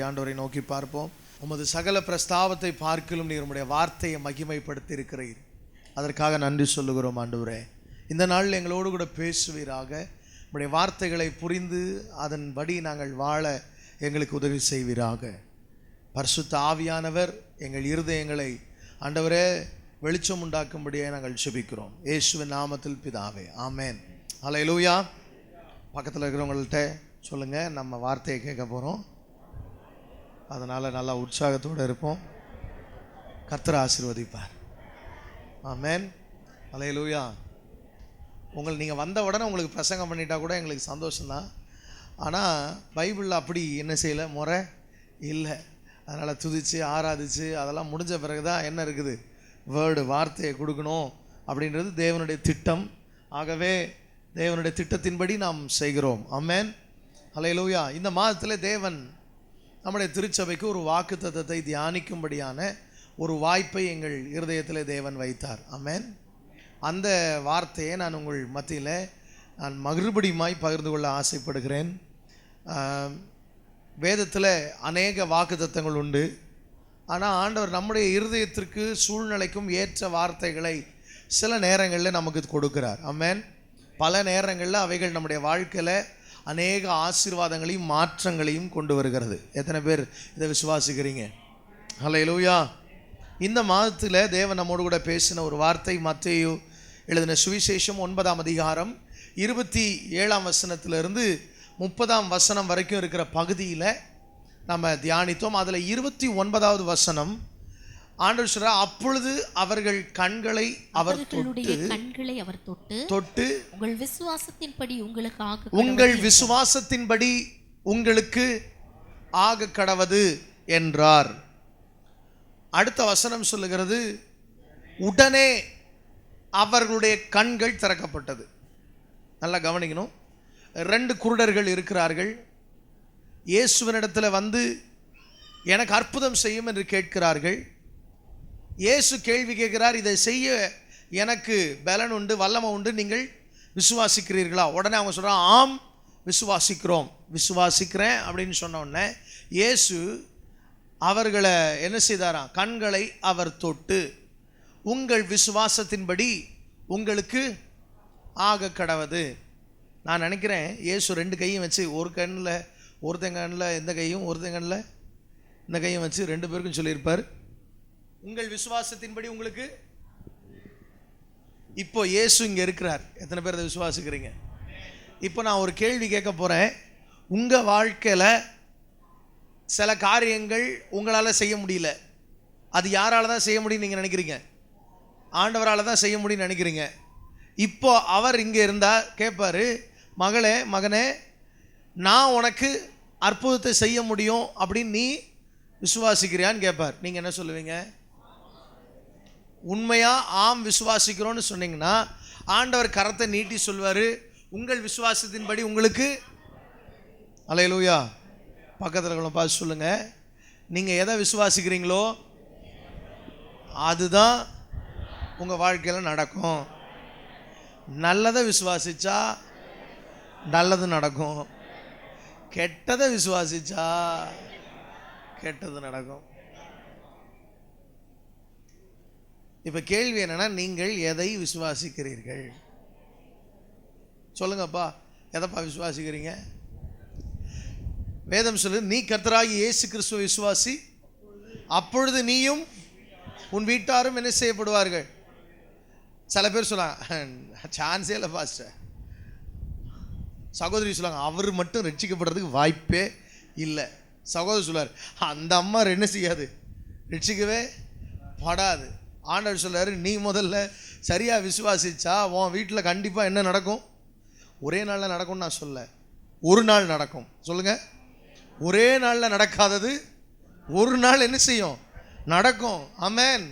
ஆண்டவரை நோக்கி பார்ப்போம். உமது சகல பிரஸ்தாவத்தை பார்க்கிலும் நீர் உம்முடைய வார்த்தையை மகிமைப்படுத்தி இருக்கிறீர். அதற்காக நன்றி சொல்லுகிறோம் ஆண்டவரே. இந்த நாளில் எங்களோடு கூட பேசுவீராக. உம்முடைய வார்த்தைகளை புரிந்து அதன்படி நாங்கள் வாழ எங்களுக்கு உதவி செய்வீராக. பரிசுத்த ஆவியானவர் எங்கள் இருதயங்களை ஆண்டவரே வெளிச்சம் உண்டாக்கும்படியாக நாங்கள் ஜெபிக்கிறோம். இயேசுவின் நாமத்தில் பிதாவே, ஆமென். ஹல்லேலூயா. பக்கத்தில் இருக்கிறவங்கள்ட்ட சொல்லுங்கள், நம்ம வார்த்தையை கேட்க போகிறோம். அதனால் நல்லா உற்சாகத்தோடு இருப்போம். கர்த்தர் ஆசீர்வதிப்பார். ஆமென். ஹல்லேலூயா. நீங்கள் வந்த உடனே உங்களுக்கு பிரசங்கம் பண்ணிட்டா கூட எங்களுக்கு சந்தோஷம்தான். ஆனால் பைபிளில் அப்படி என்ன செய்யலை, முறை இல்லை. அதனால் துதித்து ஆராதித்து அதெல்லாம் முடிஞ்ச பிறகு தான் என்ன இருக்குது, வேர்டு வார்த்தையை கொடுக்கணும் அப்படின்றது தேவனுடைய திட்டம். ஆகவே தேவனுடைய திட்டத்தின்படி நாம் செய்கிறோம். ஆமென். ஹல்லேலூயா. இந்த மாதத்தில் தேவன் நம்முடைய திருச்சபைக்கு ஒரு வாக்குத்தத்தத்தை தியானிக்கும்படியான ஒரு வாய்ப்பை எங்கள் இருதயத்தில் தேவன் வைத்தார். ஆமென். அந்த வார்த்தையை நான் உங்கள் மத்தியில் நான் மறுபடியுமாய் பகிர்ந்து கொள்ள ஆசைப்படுகிறேன். வேதத்தில் அநேக வாக்குத்தத்தங்கள் உண்டு. ஆனால் ஆண்டவர் நம்முடைய இருதயத்திற்கு சூழ்நிலைக்கும் ஏற்ற வார்த்தைகளை சில நேரங்களில் நமக்கு கொடுக்கிறார். ஆமென். பல நேரங்களில் அவைகள் நம்முடைய வாழ்க்கையில் அநேக ஆசீர்வாதங்களையும் மாற்றங்களையும் கொண்டு வருகிறது. எத்தனை பேர் இதை விசுவாசிக்கிறீங்க? ஹல்லேலூயா. இந்த மாதத்தில் தேவன் நம்மோடு கூட பேசின ஒரு வார்த்தை மத்தேயு எழுதின சுவிசேஷம் 9ஆம் அதிகாரம் 27ஆம் வசனத்திலிருந்து 30ஆம் வசனம் வரைக்கும் இருக்கிற பகுதியில் நம்ம தியானித்தோம். அதில் 29வது வசனம் ஆண்டவர் சொல்றார், அப்பொழுது அவர்கள் கண்களை அவர் தொட்டு உங்கள் விசுவாசத்தின்படி உங்களுக்கு ஆக கடவது என்றார். அடுத்த வசனம் சொல்லுகிறது, உடனே அவர்களுடைய கண்கள் திறக்கப்பட்டது. நல்லா கவனிக்கணும். 2 குருடர்கள் இருக்கிறார்கள். இயேசுவினிடத்தில் வந்து எனக்கு அற்புதம் செய்யும் என்று கேட்கிறார்கள். இயேசு கேள்வி கேட்கிறார், இதை செய்ய எனக்கு பலன் உண்டு, வல்லமை உண்டு, நீங்கள் விசுவாசிக்கிறீர்களா? உடனே அவங்க சொல்கிறாங்க, ஆம் விசுவாசிக்கிறேன் அப்படின்னு சொன்ன உடனே இயேசு அவர்களை என்ன செய்தாராம், கண்களை அவர் தொட்டு உங்கள் விசுவாசத்தின்படி உங்களுக்கு ஆக கடவது. நான் நினைக்கிறேன் இயேசு 2 கையும் வச்சு, ஒரு கண்ணில் ஒருத்தன் கண்ணில் இந்த கையும் ஒருத்தன் கண்ணில் இந்த கையும் வச்சு 2 பேருக்கும் சொல்லியிருப்பார், உங்கள் விசுவாசத்தின்படி உங்களுக்கு. இப்போ இயேசு இங்கே இருக்கிறார். எத்தனை பேர் அதை விசுவாசிக்கிறீங்க? இப்போ நான் ஒரு கேள்வி கேட்க போகிறேன். உங்கள் வாழ்க்கையில் சில காரியங்கள் உங்களால் செய்ய முடியல. அது யாரால் தான் செய்ய முடியும்னு நீங்கள் நினைக்கிறீங்க? ஆண்டவரால் தான் செய்ய முடியும்னு நினைக்கிறீங்க. இப்போ அவர் இங்கே இருந்தால் கேட்பார், மகனே நான் உனக்கு அற்புதத்தை செய்ய முடியும் அப்படின்னு நீ விசுவாசிக்கிறியான்னு கேட்பார். நீங்கள் என்ன சொல்லுவீங்க? உண்மையாக ஆம் விசுவாசிக்கிறோன்னு சொன்னீங்கன்னா ஆண்டவர் கரத்தை நீட்டி சொல்வார், உங்கள் விசுவாசத்தின்படி உங்களுக்கு. ஹல்லேலூயா. பக்கத்தில் பார்த்து சொல்லுங்கள், நீங்கள் எதை விசுவாசிக்கிறீங்களோ அதுதான் உங்கள் வாழ்க்கையில் நடக்கும். நல்லதை விசுவாசிச்சா நல்லது நடக்கும், கெட்டதை விசுவாசிச்சா கெட்டது நடக்கும். இப்போ கேள்வி என்னன்னா, நீங்கள் எதை விசுவாசிக்கிறீர்கள்? சொல்லுங்கப்பா, எதைப்பா விசுவாசிக்கிறீங்க? வேதம் சொல்லு, நீ கர்த்தராகி இயேசு கிறிஸ்துவை விசுவாசி, அப்பொழுது நீயும் உன் வீட்டாரும் என்ன செய்யப்படுவார்கள். சில பேர் சொல்லுவாங்க, சான்ஸே இல்லை பாஸ்டர். சகோதரி சொல்லுவாங்க, அவர் மட்டும் ரட்சிக்கப்படுறதுக்கு வாய்ப்பே இல்லை. சகோதரி சொல்லுவார், அந்த அம்மா என்ன செய்யாது, ரட்சிக்கவே படாது. ஆண்டவர் சொல்றாரு, நீ முதல்ல சரியாக விசுவாசிச்சா உன் வீட்டில் கண்டிப்பாக என்ன நடக்கும்? ஒரே நாளில் நடக்கும்னு நான் சொல்ல, ஒரு நாள் நடக்கும். சொல்லுங்கள், ஒரே நாளில் நடக்காதது ஒரு நாள் என்ன செய்யும், நடக்கும். ஆமென்.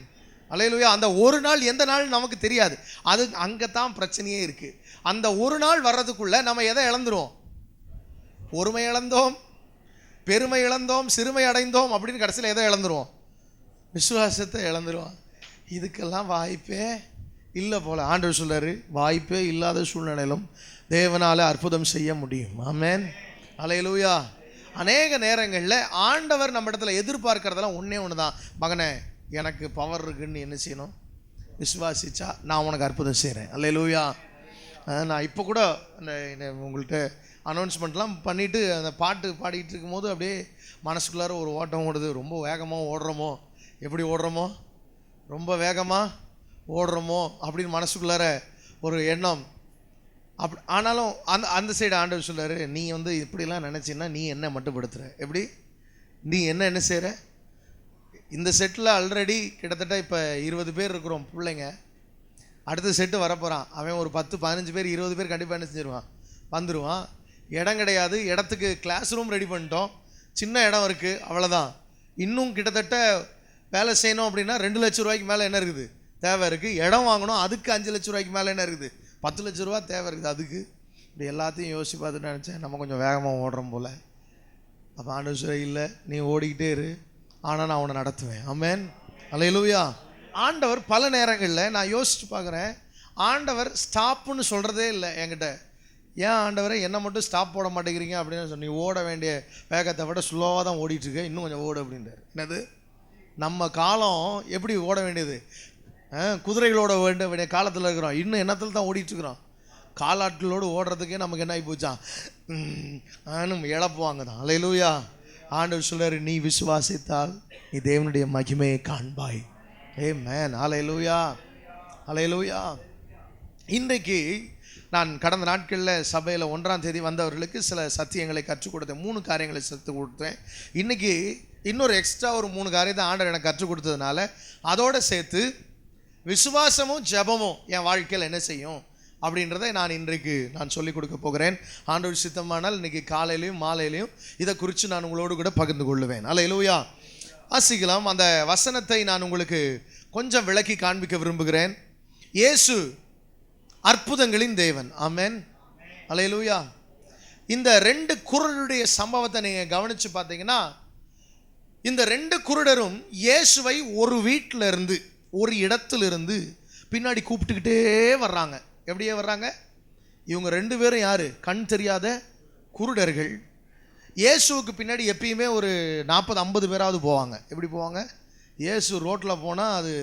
ஹல்லேலூயா. அந்த ஒரு நாள் எந்த நாள் நமக்கு தெரியாது. அது அங்கே தான் பிரச்சனையே இருக்குது. அந்த ஒரு நாள் வர்றதுக்குள்ளே நம்ம எதை இழந்துருவோம்? பொறுமை இழந்தோம், பெருமை இழந்தோம், சிறுமை அடைந்தோம் அப்படின்னு கடைசியில் எதை இழந்துருவோம்? விசுவாசத்தை இழந்துருவோம். இதுக்கெல்லாம் வாய்ப்பே இல்லை போல். ஆண்டவர் சொல்றாரு, வாய்ப்பே இல்லாத சூழ்நிலையிலும் தேவனால் அற்புதம் செய்ய முடியும். ஆமென். ஹல்லேலூயா. அநேக நேரங்களில் ஆண்டவர் நம்ம இடத்துல எதிர்பார்க்கறதெல்லாம் ஒன்று தான், மகனே எனக்கு பவர் இருக்குன்னு என்ன செய்யணும், விசுவாசிச்சா நான் உனக்கு அற்புதம் செய்கிறேன். அல்லேலூயா. நான் இப்போ கூட அந்த உங்கள்கிட்ட அனௌன்ஸ்மெண்ட்லாம் பண்ணிவிட்டு அந்த பாட்டு பாடிக்கிட்டு இருக்கும்போது அப்படியே மனசுக்குள்ளார ஒரு ஓட்டம் ஓடுது. ரொம்ப வேகமாக ஓடுறோமோ, எப்படி ஓடுறோமோ, ரொம்ப வேகமாக ஓடுறோமோ அப்படின்னு மனசுக்குள்ளார ஒரு எண்ணம். ஆனாலும் அந்த சைடு ஆண்டவர் சொல்கிறாரு, நீ இப்படிலாம் நினச்சின்னா நீ என்ன மட்டுப்படுத்துகிற, எப்படி நீ என்ன செய்கிற. இந்த செட்டில் ஆல்ரெடி கிட்டத்தட்ட இப்போ 20 பேர் இருக்கிறோம் பிள்ளைங்க. அடுத்த செட்டு வரப்போகிறான், அவன் ஒரு 10 15 பேர் 20 பேர் கண்டிப்பாக என்ன செஞ்சிருவான், வந்துடுவான். இடம் கிடையாது, இடத்துக்கு கிளாஸ் ரூம் ரெடி பண்ணிட்டோம், சின்ன இடம் இருக்குது, அவ்வளோதான். இன்னும் கிட்டத்தட்ட வேலை செய்யணும் அப்படின்னா 2 லட்ச ரூபாய்க்கு மேலே என்ன இருக்குது தேவை இருக்குது. இடம் வாங்கணும், அதுக்கு 5 லட்ச ரூபாய்க்கு மேலே என்ன இருக்குது, 10 லட்ச ரூபா தேவை இருக்குது. அதுக்கு இப்படி எல்லாத்தையும் யோசிச்சு பார்த்துட்டு நினச்சேன், நம்ம கொஞ்சம் வேகமாக ஓடுறோம் போல். அப்போ ஆண்டவர் இல்லை, நீ ஓடிக்கிட்டே இரு, ஆனால் நான் அவனை நடத்துவேன். ஆமென். அல்லேலூயா. ஆண்டவர் பல நேரங்களில் நான் யோசிச்சு பார்க்குறேன், ஆண்டவர் ஸ்டாப்புன்னு சொல்கிறதே இல்லை என்கிட்ட. ஏன் ஆண்டவரை என்னை மட்டும் ஸ்டாப் போட மாட்டேங்கிறீங்க அப்படின்னு சொல்லி, நீ ஓட வேண்டிய வேகத்தை விட ஸ்லோவாக தான் ஓடிட்டுருக்க, இன்னும் கொஞ்சம் ஓடு அப்படின்றார். என்னது, நம்ம காலம் எப்படி ஓட வேண்டியது, குதிரைகளோட வேண்டிய காலத்தில் இருக்கிறோம், இன்னும் என்னத்தில் தான் ஓடிட்டுருக்குறோம். காலாட்களோடு ஓடுறதுக்கே நமக்கு என்ன ஆகி போச்சான், இழப்புவாங்க தான். அல்லேலூயா. ஆண்டவர் சொல்றாரு, நீ விசுவாசித்தால் நீ தேவனுடைய மகிமையை காண்பாய். ஆமென். அல்லேலூயா. அல்லேலூயா. இன்றைக்கு நான் கடந்த நாட்களில் சபையில் 1ஆம் தேதி வந்தவர்களுக்கு சில சத்தியங்களை கற்றுக் கொடுத்தேன், 3 காரியங்களை கற்றுக் கொடுத்தேன். இன்றைக்கி இன்னொரு எக்ஸ்ட்ரா ஒரு 3 காரியத்தை ஆண்டவர் எனக்கு கற்றுக் கொடுத்ததுனால அதோடு சேர்த்து விசுவாசமும் ஜெபமும் என் வாழ்க்கையில் என்ன செய்யும் அப்படின்றதை இன்றைக்கு நான் சொல்லிக் கொடுக்க போகிறேன். ஆண்டவர் சித்தமானால் இன்றைக்கி காலையிலையும் மாலையிலையும் இதை குறித்து நான் உங்களோடு கூட பகிர்ந்து கொள்ளுவேன். அல்லேலூயா. வாசிக்கலாம். அந்த வசனத்தை நான் உங்களுக்கு கொஞ்சம் விளக்கி காண்பிக்க விரும்புகிறேன். இயேசு அற்புதங்களின் தேவன். ஆமென். அல்லேலூயா. இந்த 2 குருடருடைய சம்பவத்தை நீங்கள் கவனித்து பார்த்தீங்கன்னா, இந்த 2 குருடரும் இயேசுவை ஒரு வீட்டில் இருந்து ஒரு இடத்திலிருந்து பின்னாடி கூப்பிட்டுக்கிட்டே வர்றாங்க. எப்படியே வர்றாங்க, இவங்க 2 பேரும் யார், கண் தெரியாத குருடர்கள். இயேசுவுக்கு பின்னாடி எப்பயுமே ஒரு 40-50 பேராவது போவாங்க. எப்படி போவாங்க, இயேசு ரோட்டில் போனால் அது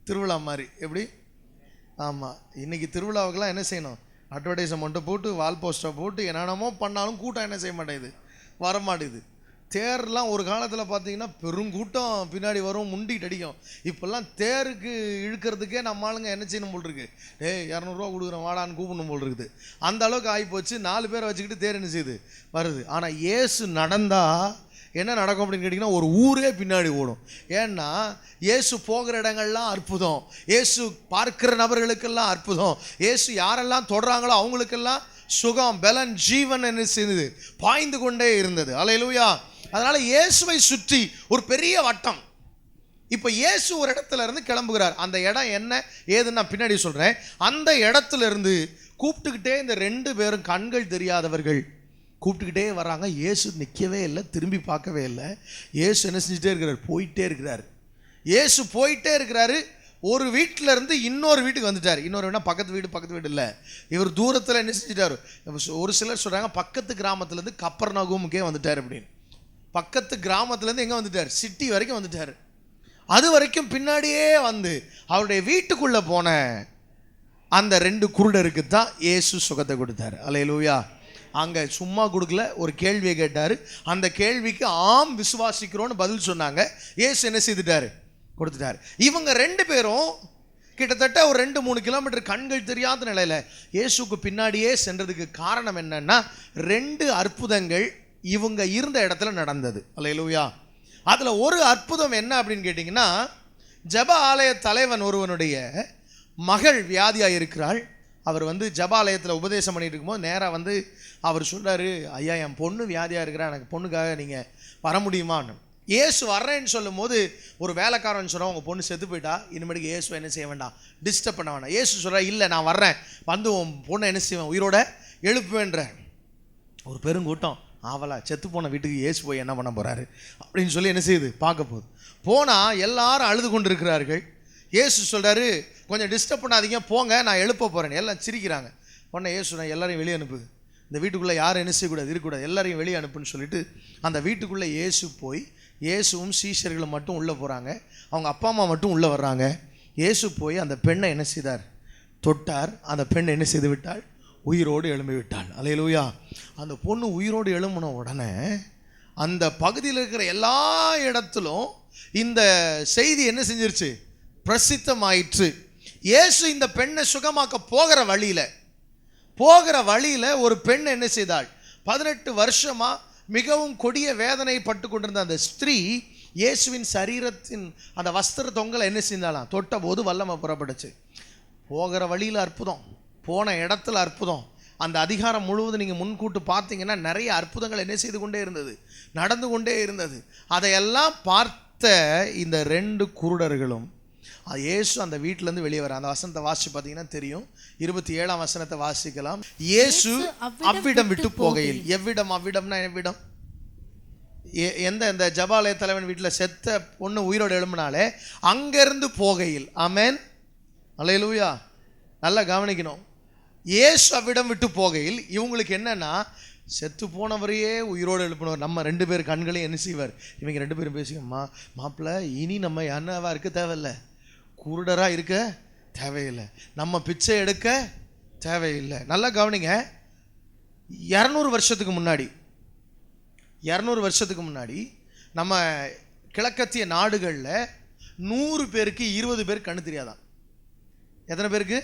திருவிழா மாதிரி. எப்படி, ஆமாம், இன்றைக்கி திருவிழாவுக்கெல்லாம் என்ன செய்யணும், அட்வர்டைஸ்மெண்ட்டை போட்டு வால் போஸ்டரை போட்டு என்னென்னமோ பண்ணாலும் கூட்டம் என்ன செய்ய மாட்டேங்குது, வரமாட்டேங்குது. தேர்லாம் ஒரு காலத்தில் பார்த்தீங்கன்னா பெருங்கூட்டம் பின்னாடி வரும், முண்டிட்டு அடிக்கும். இப்போல்லாம் தேருக்கு இழுக்கிறதுக்கே நம்ம ஆளுங்க என்ன செய்யணும் போல் இருக்குது, 200 ரூபா கொடுக்குறோம் வாடான்னு கூப்பிடணும் போல் இருக்குது. அந்த அளவுக்கு ஆகிப்போச்சு. 4 பேரை வச்சுக்கிட்டு தேர் என்ன செய்யுது, வருது. ஆனால் இயேசு நடந்தால் என்ன நடக்கும் அப்படின்னு கேட்டிங்கன்னா, ஒரு ஊரே பின்னாடி ஓடும். ஏன்னா இயேசு போகிற இடங்கள்லாம் அற்புதம், இயேசு பார்க்கிற நபர்களுக்கெல்லாம் அற்புதம், இயேசு யாரெல்லாம் தொடுறாங்களோ அவங்களுக்கெல்லாம் சுகம், பலன், ஜீவன் என்ன செய்யுது, பாய்ந்து கொண்டே இருந்தது. அல்லேலூயா. அதனால் இயேசுவை சுற்றி ஒரு பெரிய வட்டம். இப்போ இயேசு ஒரு இடத்துல இருந்து கிளம்புகிறார். அந்த இடம் என்ன ஏதுன்னு நான் பின்னாடி சொல்கிறேன். அந்த இடத்துல இருந்து கூப்பிட்டுக்கிட்டே இந்த 2 பேரும் கண்கள் தெரியாதவர்கள் கூப்பிட்டுக்கிட்டே வராங்க. இயேசு நிற்கவே இல்லை, திரும்பி பார்க்கவே இல்லை. இயேசு என்ன செஞ்சுட்டே இருக்கிறார், போயிட்டே இருக்கிறார். இயேசு போயிட்டே இருக்கிறாரு. ஒரு வீட்டில் இருந்து இன்னொரு வீட்டுக்கு வந்துட்டார். இன்னொரு வீடு பக்கத்து வீடு இல்லை, இவர் தூரத்தில் என்ன செஞ்சிட்டார். ஒரு சிலர் சொல்கிறாங்க பக்கத்து கிராமத்துலேருந்து கப்பர்நகூமுக்கே வந்துட்டார் அப்படின்னு. பக்கத்து கிராமத்துலேருந்து எங்கே வந்துட்டார், சிட்டி வரைக்கும் வந்துட்டார். அது வரைக்கும் பின்னாடியே வந்து அவருடைய வீட்டுக்குள்ளே போன அந்த 2 குருடருக்கு தான் இயேசு சுகத்தை கொடுத்தார். அல்லேலூயா. அங்கே சும்மா கொடுக்கல, ஒரு கேள்வியை கேட்டார். அந்த கேள்விக்கு ஆம் விசுவாசிக்கிறோன்னு பதில் சொன்னாங்க. இயேசு என்ன செய்துட்டார், கொடுத்துட்டார். இவங்க 2 பேரும் கிட்டத்தட்ட ஒரு 2-3 கிலோமீட்டர் கண்கள் தெரியாத நிலையில் இயேசுக்கு பின்னாடியே சென்றதுக்கு காரணம் என்னன்னா, 2 அற்புதங்கள் இவங்க இருந்த இடத்துல நடந்தது. அல்லேலூயா. அதில் ஒரு அற்புதம் என்ன அப்படின்னு கேட்டிங்கன்னா, ஜப ஆலய தலைவன் ஒருவனுடைய மகள் வியாதியாக இருக்கிறாள். அவர் ஜப ஆலயத்தில் உபதேசம் பண்ணிட்டு இருக்கும்போது நேராக அவர் சொல்கிறாரு, ஐயா என் பொண்ணு வியாதியாக இருக்கிறா, எனக்கு பொண்ணுக்காக நீங்கள் வர முடியுமான்னு. இயேசு வர்றேன்னு சொல்லும் போது ஒரு வேலைக்காரன் சொல்கிறான், உங்கள் பொண்ணு செத்து போயிட்டா, இனிமேட்டுக்கு இயேசு என்ன செய்ய வேண்டாம், டிஸ்டர்ப் பண்ண வேண்டாம். இயேசு சொல்கிறா, இல்லை நான் வர்றேன், உன் பொண்ணை என்ன செய்வேன், உயிரோட எழுப்புவேன்ற. ஒரு பெருங்கூட்டம் ஆவலா செத்து போன வீட்டுக்கு இயேசு போய் என்ன பண்ண போகிறாரு அப்படின்னு சொல்லி என்ன செய்யுது, பார்க்க போகுது. போனால் எல்லாரும் அழுது கொண்டு இருக்கிறார்கள். இயேசு சொல்கிறாரு, கொஞ்சம் டிஸ்டர்ப் பண்ணாதீங்க, போங்க, நான் எழுப்ப போகிறேன். எல்லாம் சிரிக்கிறாங்க. உடனே இயேசு, நான் எல்லாரையும் வெளியே அனுப்புது. இந்த வீட்டுக்குள்ளே யாரும் என்ன செய்யக்கூடாது, இருக்கக்கூடாது, எல்லாரையும் வெளியே அனுப்புன்னு சொல்லிட்டு அந்த வீட்டுக்குள்ளே இயேசு போய், இயேசுவும் சீஷர்களும் மட்டும் உள்ளே போகிறாங்க. அவங்க அப்பா அம்மா மட்டும் உள்ளே வர்றாங்க. இயேசு போய் அந்த பெண்ணை என்ன செய்தார், தொட்டார். அந்த பெண் என்ன செய்து விட்டாள், உயிரோடு எழும்பி விட்டாள். அல்லேலூயா. அந்த பொண்ணு உயிரோடு எழும்பின உடனே அந்த பகுதியில் இருக்கிற எல்லா இடத்திலும் இந்த செய்தி என்ன செஞ்சிருச்சு, பிரசித்தமாயிற்று. இயேசு இந்த பெண்ணை சுகமாக்க போகிற வழியில் ஒரு பெண் என்ன செய்தாள், 18 வருஷமா மிகவும் கொடிய வேதனை பட்டு கொண்டிருந்த அந்த ஸ்திரீ இயேசுவின் சரீரத்தின் அந்த வஸ்திர தொங்கலை என்ன செய்தாலாம், தொட்ட போது வல்லமை புறப்பட்டுச்சு. போகிற வழியில் அற்புதம், போன இடத்துல அற்புதம். அந்த அதிகாரம் முழுவதும் நீங்கள் முன்கூட்டு பார்த்தீங்கன்னா நிறைய அற்புதங்கள் என்ன செய்து கொண்டே இருந்தது, நடந்து கொண்டே இருந்தது. அதையெல்லாம் பார்த்த இந்த 2 குருடர்களும் இயேசு அந்த வீட்டிலேருந்து வெளியே வர, அந்த வசனத்தை வாசிச்சு பார்த்தீங்கன்னா தெரியும். 27ஆம் வசனத்தை வாசிக்கலாம். இயேசு அவ்விடம் விட்டு போகையில், அவ்விடம்னா எவ்விடம், எந்த ஜபாலய தலைவன் வீட்டில் செத்த பொண்ணு உயிரோடு எழும்பினாலே அங்கேருந்து போகையில். ஆமென், அல்லேலூயா. நல்லா கவனிக்கணும். இயேசு அவ்விடம் விட்டு போகையில் இவங்களுக்கு என்னன்னா, செத்து போனவரையே உயிரோடு எழுப்பினவர் நம்ம 2 பேர் கண்களையும் என்ன செய்வார், இவங்க 2 பேரும் பேசிக்கம்மா, மாப்பிள்ளை இனி நம்ம என்னவா இருக்க தேவையில்லை, குருடராக இருக்க தேவையில்லை, நம்ம பிச்சை எடுக்க தேவையில்லை. நல்லா கவனிங்க. 200 வருஷத்துக்கு முன்னாடி நம்ம கிழக்கத்திய நாடுகளில் 100 பேருக்கு 20 பேர் கண்ணு தெரியாதான். எத்தனை பேருக்கு?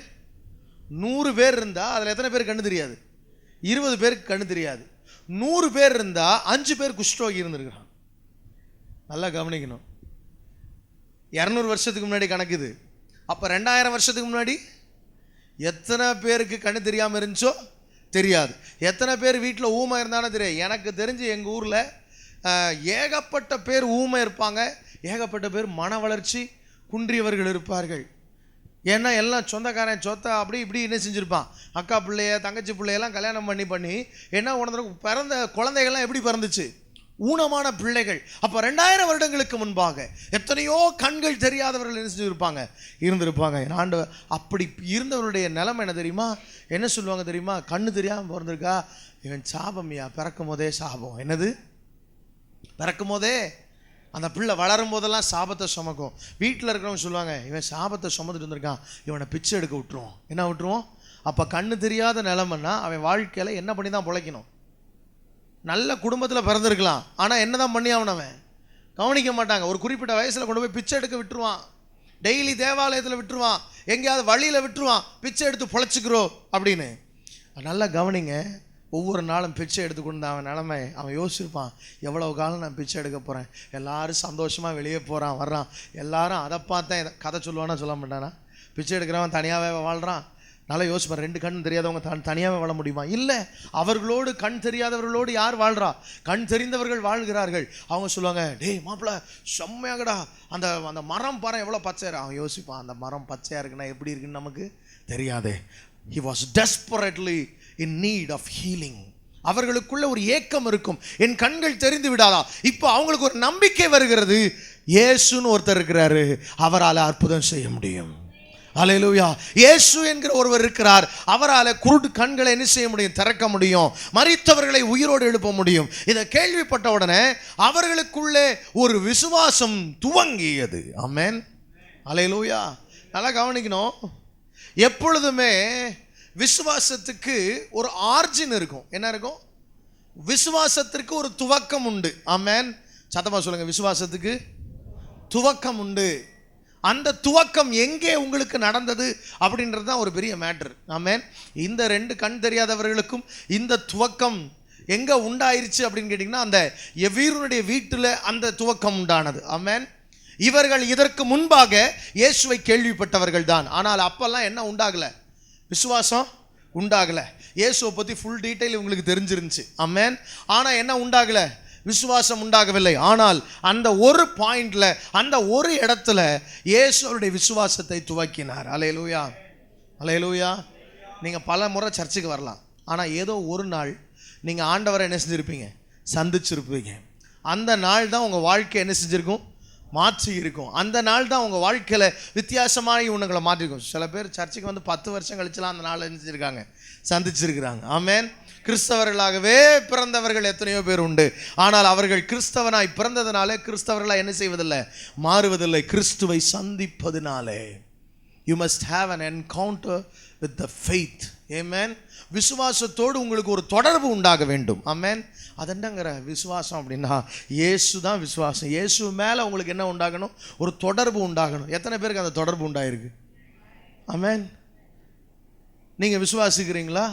100 பேர் இருந்தால் அதில் எத்தனை பேர் கண்ணு தெரியாது, 20 பேருக்கு கண்ணு தெரியாது. 100 பேர் இருந்தால் 5 பேர் குஷ்டரோகி இருந்திருக்கிறான். நல்லா கவனிக்கணும். 200 வருஷத்துக்கு முன்னாடி கணக்குது. அப்போ 2000 வருஷத்துக்கு முன்னாடி எத்தனை பேருக்கு கண்ணு தெரியாமல் இருந்துச்சோ தெரியாது. எத்தனை பேர் வீட்டில் ஊமை இருந்தானோ தெரியாது. எனக்கு தெரிஞ்சு எங்கள் ஊரில் ஏகப்பட்ட பேர் ஊமை இருப்பாங்க, ஏகப்பட்ட பேர் மன வளர்ச்சி குன்றியவர்கள் இருப்பார்கள். ஏன்னா எல்லாம் சொந்தக்காரன் சொத்தை அப்படி இப்படி என்ன செஞ்சுருப்பான், அக்கா பிள்ளைய தங்கச்சி பிள்ளையெல்லாம் கல்யாணம் பண்ணி என்ன உணர்ந்து பிறந்த குழந்தைகள்லாம் எப்படி பிறந்துச்சு, ஊனமான பிள்ளைகள். அப்போ 2000 வருடங்களுக்கு முன்பாக எத்தனையோ கண்கள் தெரியாதவர்கள் என்ன செஞ்சுருப்பாங்க, இருந்திருப்பாங்க. ஆண்டவர் அப்படி இருந்தவருடைய நிலைமை என்ன தெரியுமா, என்ன சொல்லுவாங்க தெரியுமா, கண்ணு தெரியாமல் பிறந்திருக்கா, இவன் சாபம்யா, பிறக்கும் போதே சாபம். என்னது, பிறக்கும் போதே அந்த பிள்ளை வளரும் போதெல்லாம் சாபத்தை சுமக்கும். வீட்டில் இருக்கிறவங்க சொல்லுவாங்க, இவன் சாபத்தை சுமந்துட்டு வந்திருக்கான், இவனை பிச்சை எடுக்க விட்டுருவோம். என்ன விட்டுருவோம்? அப்போ கண்ணு தெரியாத நிலைமைன்னா அவன் வாழ்க்கையில் என்ன பண்ணி தான் பிழைக்கணும். நல்ல குடும்பத்தில் பிறந்திருக்கலாம், ஆனால் என்ன தான் பண்ணி அவனவன் கவனிக்க மாட்டாங்க. ஒரு குறிப்பிட்ட வயசில் கொண்டு போய் பிச்சை எடுக்க விட்டுருவான், டெய்லி தேவாலயத்தில் விட்டுருவான், எங்கேயாவது வழியில் விட்டுருவான், பிச்சை எடுத்து பொழைச்சிக்கிறோம் அப்படின்னு. நல்லா கவனிங்க. ஒவ்வொரு நாளும் பிச்சை எடுத்துக்கொண்டு அவன் நிலைமை அவன் யோசிச்சிருப்பான், எவ்வளோ காலம் நான் பிச்சை எடுக்க போகிறேன், எல்லாரும் சந்தோஷமாக வெளியே போகிறான் வர்றான், எல்லாரும் அதை பார்த்தேன் கதை சொல்லுவானா சொல்ல மாட்டானா, பிச்சை எடுக்கிறவன் தனியாகவே வாழ்கிறான். நல்லா யோசிப்பார், 2 கண் தெரியாதவங்க தனியாகவே வாழ முடியுமா? இல்லை, அவர்களோடு கண் தெரியாதவர்களோடு யார் வாழ்கிறா, கண் தெரிந்தவர்கள் வாழ்கிறார்கள். அவங்க சொல்லுவாங்க, டேய் மாப்பிள்ள செம்மையாகடா, அந்த அந்த மரம் பாரு எவ்வளோ பச்சையா. அவன் யோசிப்பான், அந்த மரம் பச்சையாக இருக்குன்னா எப்படி இருக்குன்னு நமக்கு தெரியாதே. He was desperately in need of healing. அவர்களுக்குள்ள ஒரு ஏக்கம் இருக்கும், என் கண்கள் தெரிந்து விடாதா. இப்போ அவங்களுக்கு ஒரு நம்பிக்கை வருகிறது, இயேசுன்னு ஒருத்தர் இருக்கிறாரு, அவரால் அற்புதம் செய்ய முடியும். அல்லேலூயா. இயேசு என்கிற ஒருவர் இருக்கிறார், அவரால் குருடு கண்களை என்ன செய்ய முடியும், திறக்க முடியும், மரித்தவர்களை உயிரோடு எழுப்ப முடியும். இதை கேள்விப்பட்ட உடனே அவர்களுக்குள்ளே ஒரு விசுவாசம் துவங்கியது. ஆமென், அல்லேலூயா. நல்லா கவனிக்கணும். எப்பொழுதுமே விசுவாசத்துக்கு ஒரு ஆர்ஜின் இருக்கும். என்ன இருக்கும்? விசுவாசத்திற்கு ஒரு துவக்கம் உண்டு. ஆமென், சத்தமா சொல்லுங்க, விசுவாசத்துக்கு துவக்கம் உண்டு. அந்த துவக்கம் எங்கே உங்களுக்கு நடந்தது அப்படின்றது தான் ஒரு பெரிய மேட்டர். ஆமென். இந்த 2 கண் தெரியாதவர்களுக்கும் இந்த துவக்கம் எங்கே உண்டாயிருச்சு அப்படின்னு கேட்டிங்கன்னா, அந்த எவீருனுடைய வீட்டில் அந்த துவக்கம் உண்டானது. ஆமென். இவர்கள் இதற்கு முன்பாக இயேசுவை கேள்விப்பட்டவர்கள் தான், ஆனால் அப்பெல்லாம் என்ன உண்டாகலை, விசுவாசம் உண்டாகலை. இயேசுவை பற்றி ஃபுல் டீட்டெயில் உங்களுக்கு தெரிஞ்சிருந்துச்சு. ஆமென். ஆனால் என்ன உண்டாகலை, விசுவாசம் உண்டாகவில்லை. ஆனால் அந்த ஒரு பாயிண்ட்ல, அந்த ஒரு இடத்துல இயேசுவுடைய விசுவாசத்தை துவக்கினார். அல்லேலூயா, அல்லேலூயா. நீங்கள் பல முறை சர்ச்சுக்கு வரலாம், ஆனால் ஏதோ ஒரு நாள் நீங்கள் ஆண்டவரை என்ன செஞ்சுருப்பீங்க, சந்திச்சிருப்பீங்க. அந்த நாள் தான் உங்கள் வாழ்க்கை என்ன செஞ்சுருக்கும், மாற்றி இருக்கும். அந்த நாள் தான் உங்கள் வாழ்க்கையில் வித்தியாசமான உணங்களை மாற்றிருக்கும். சில பேர் சர்ச்சுக்கு வந்து 10 வருஷம் கழிச்சுலாம் அந்த நாள் என்ன செஞ்சுருக்காங்க, சந்திச்சிருக்கிறாங்க. ஆமென். கிறிஸ்தவர்களாகவே பிறந்தவர்கள் எத்தனையோ பேர் உண்டு. ஆனால் அவர்கள் கிறிஸ்தவனாய் பிறந்ததுனாலே கிறிஸ்தவர்களாக என்ன செய்வதில்லை, மாறுவதில்லை. கிறிஸ்துவை சந்திப்பதினாலே. You must have an encounter with the faith. Amen. விசுவாசத்தோடு உங்களுக்கு ஒரு தொடர்பு உண்டாக வேண்டும். ஆமென். அதென்னங்கிற விசுவாசம் அப்படின்னா இயேசு தான் விசுவாசம். இயேசு மேலே உங்களுக்கு என்ன உண்டாகணும், ஒரு தொடர்பு உண்டாகணும். எத்தனை பேருக்கு அந்த தொடர்பு உண்டாயிருக்கு? ஆமென். நீங்கள் விசுவாசிக்கிறீங்களா?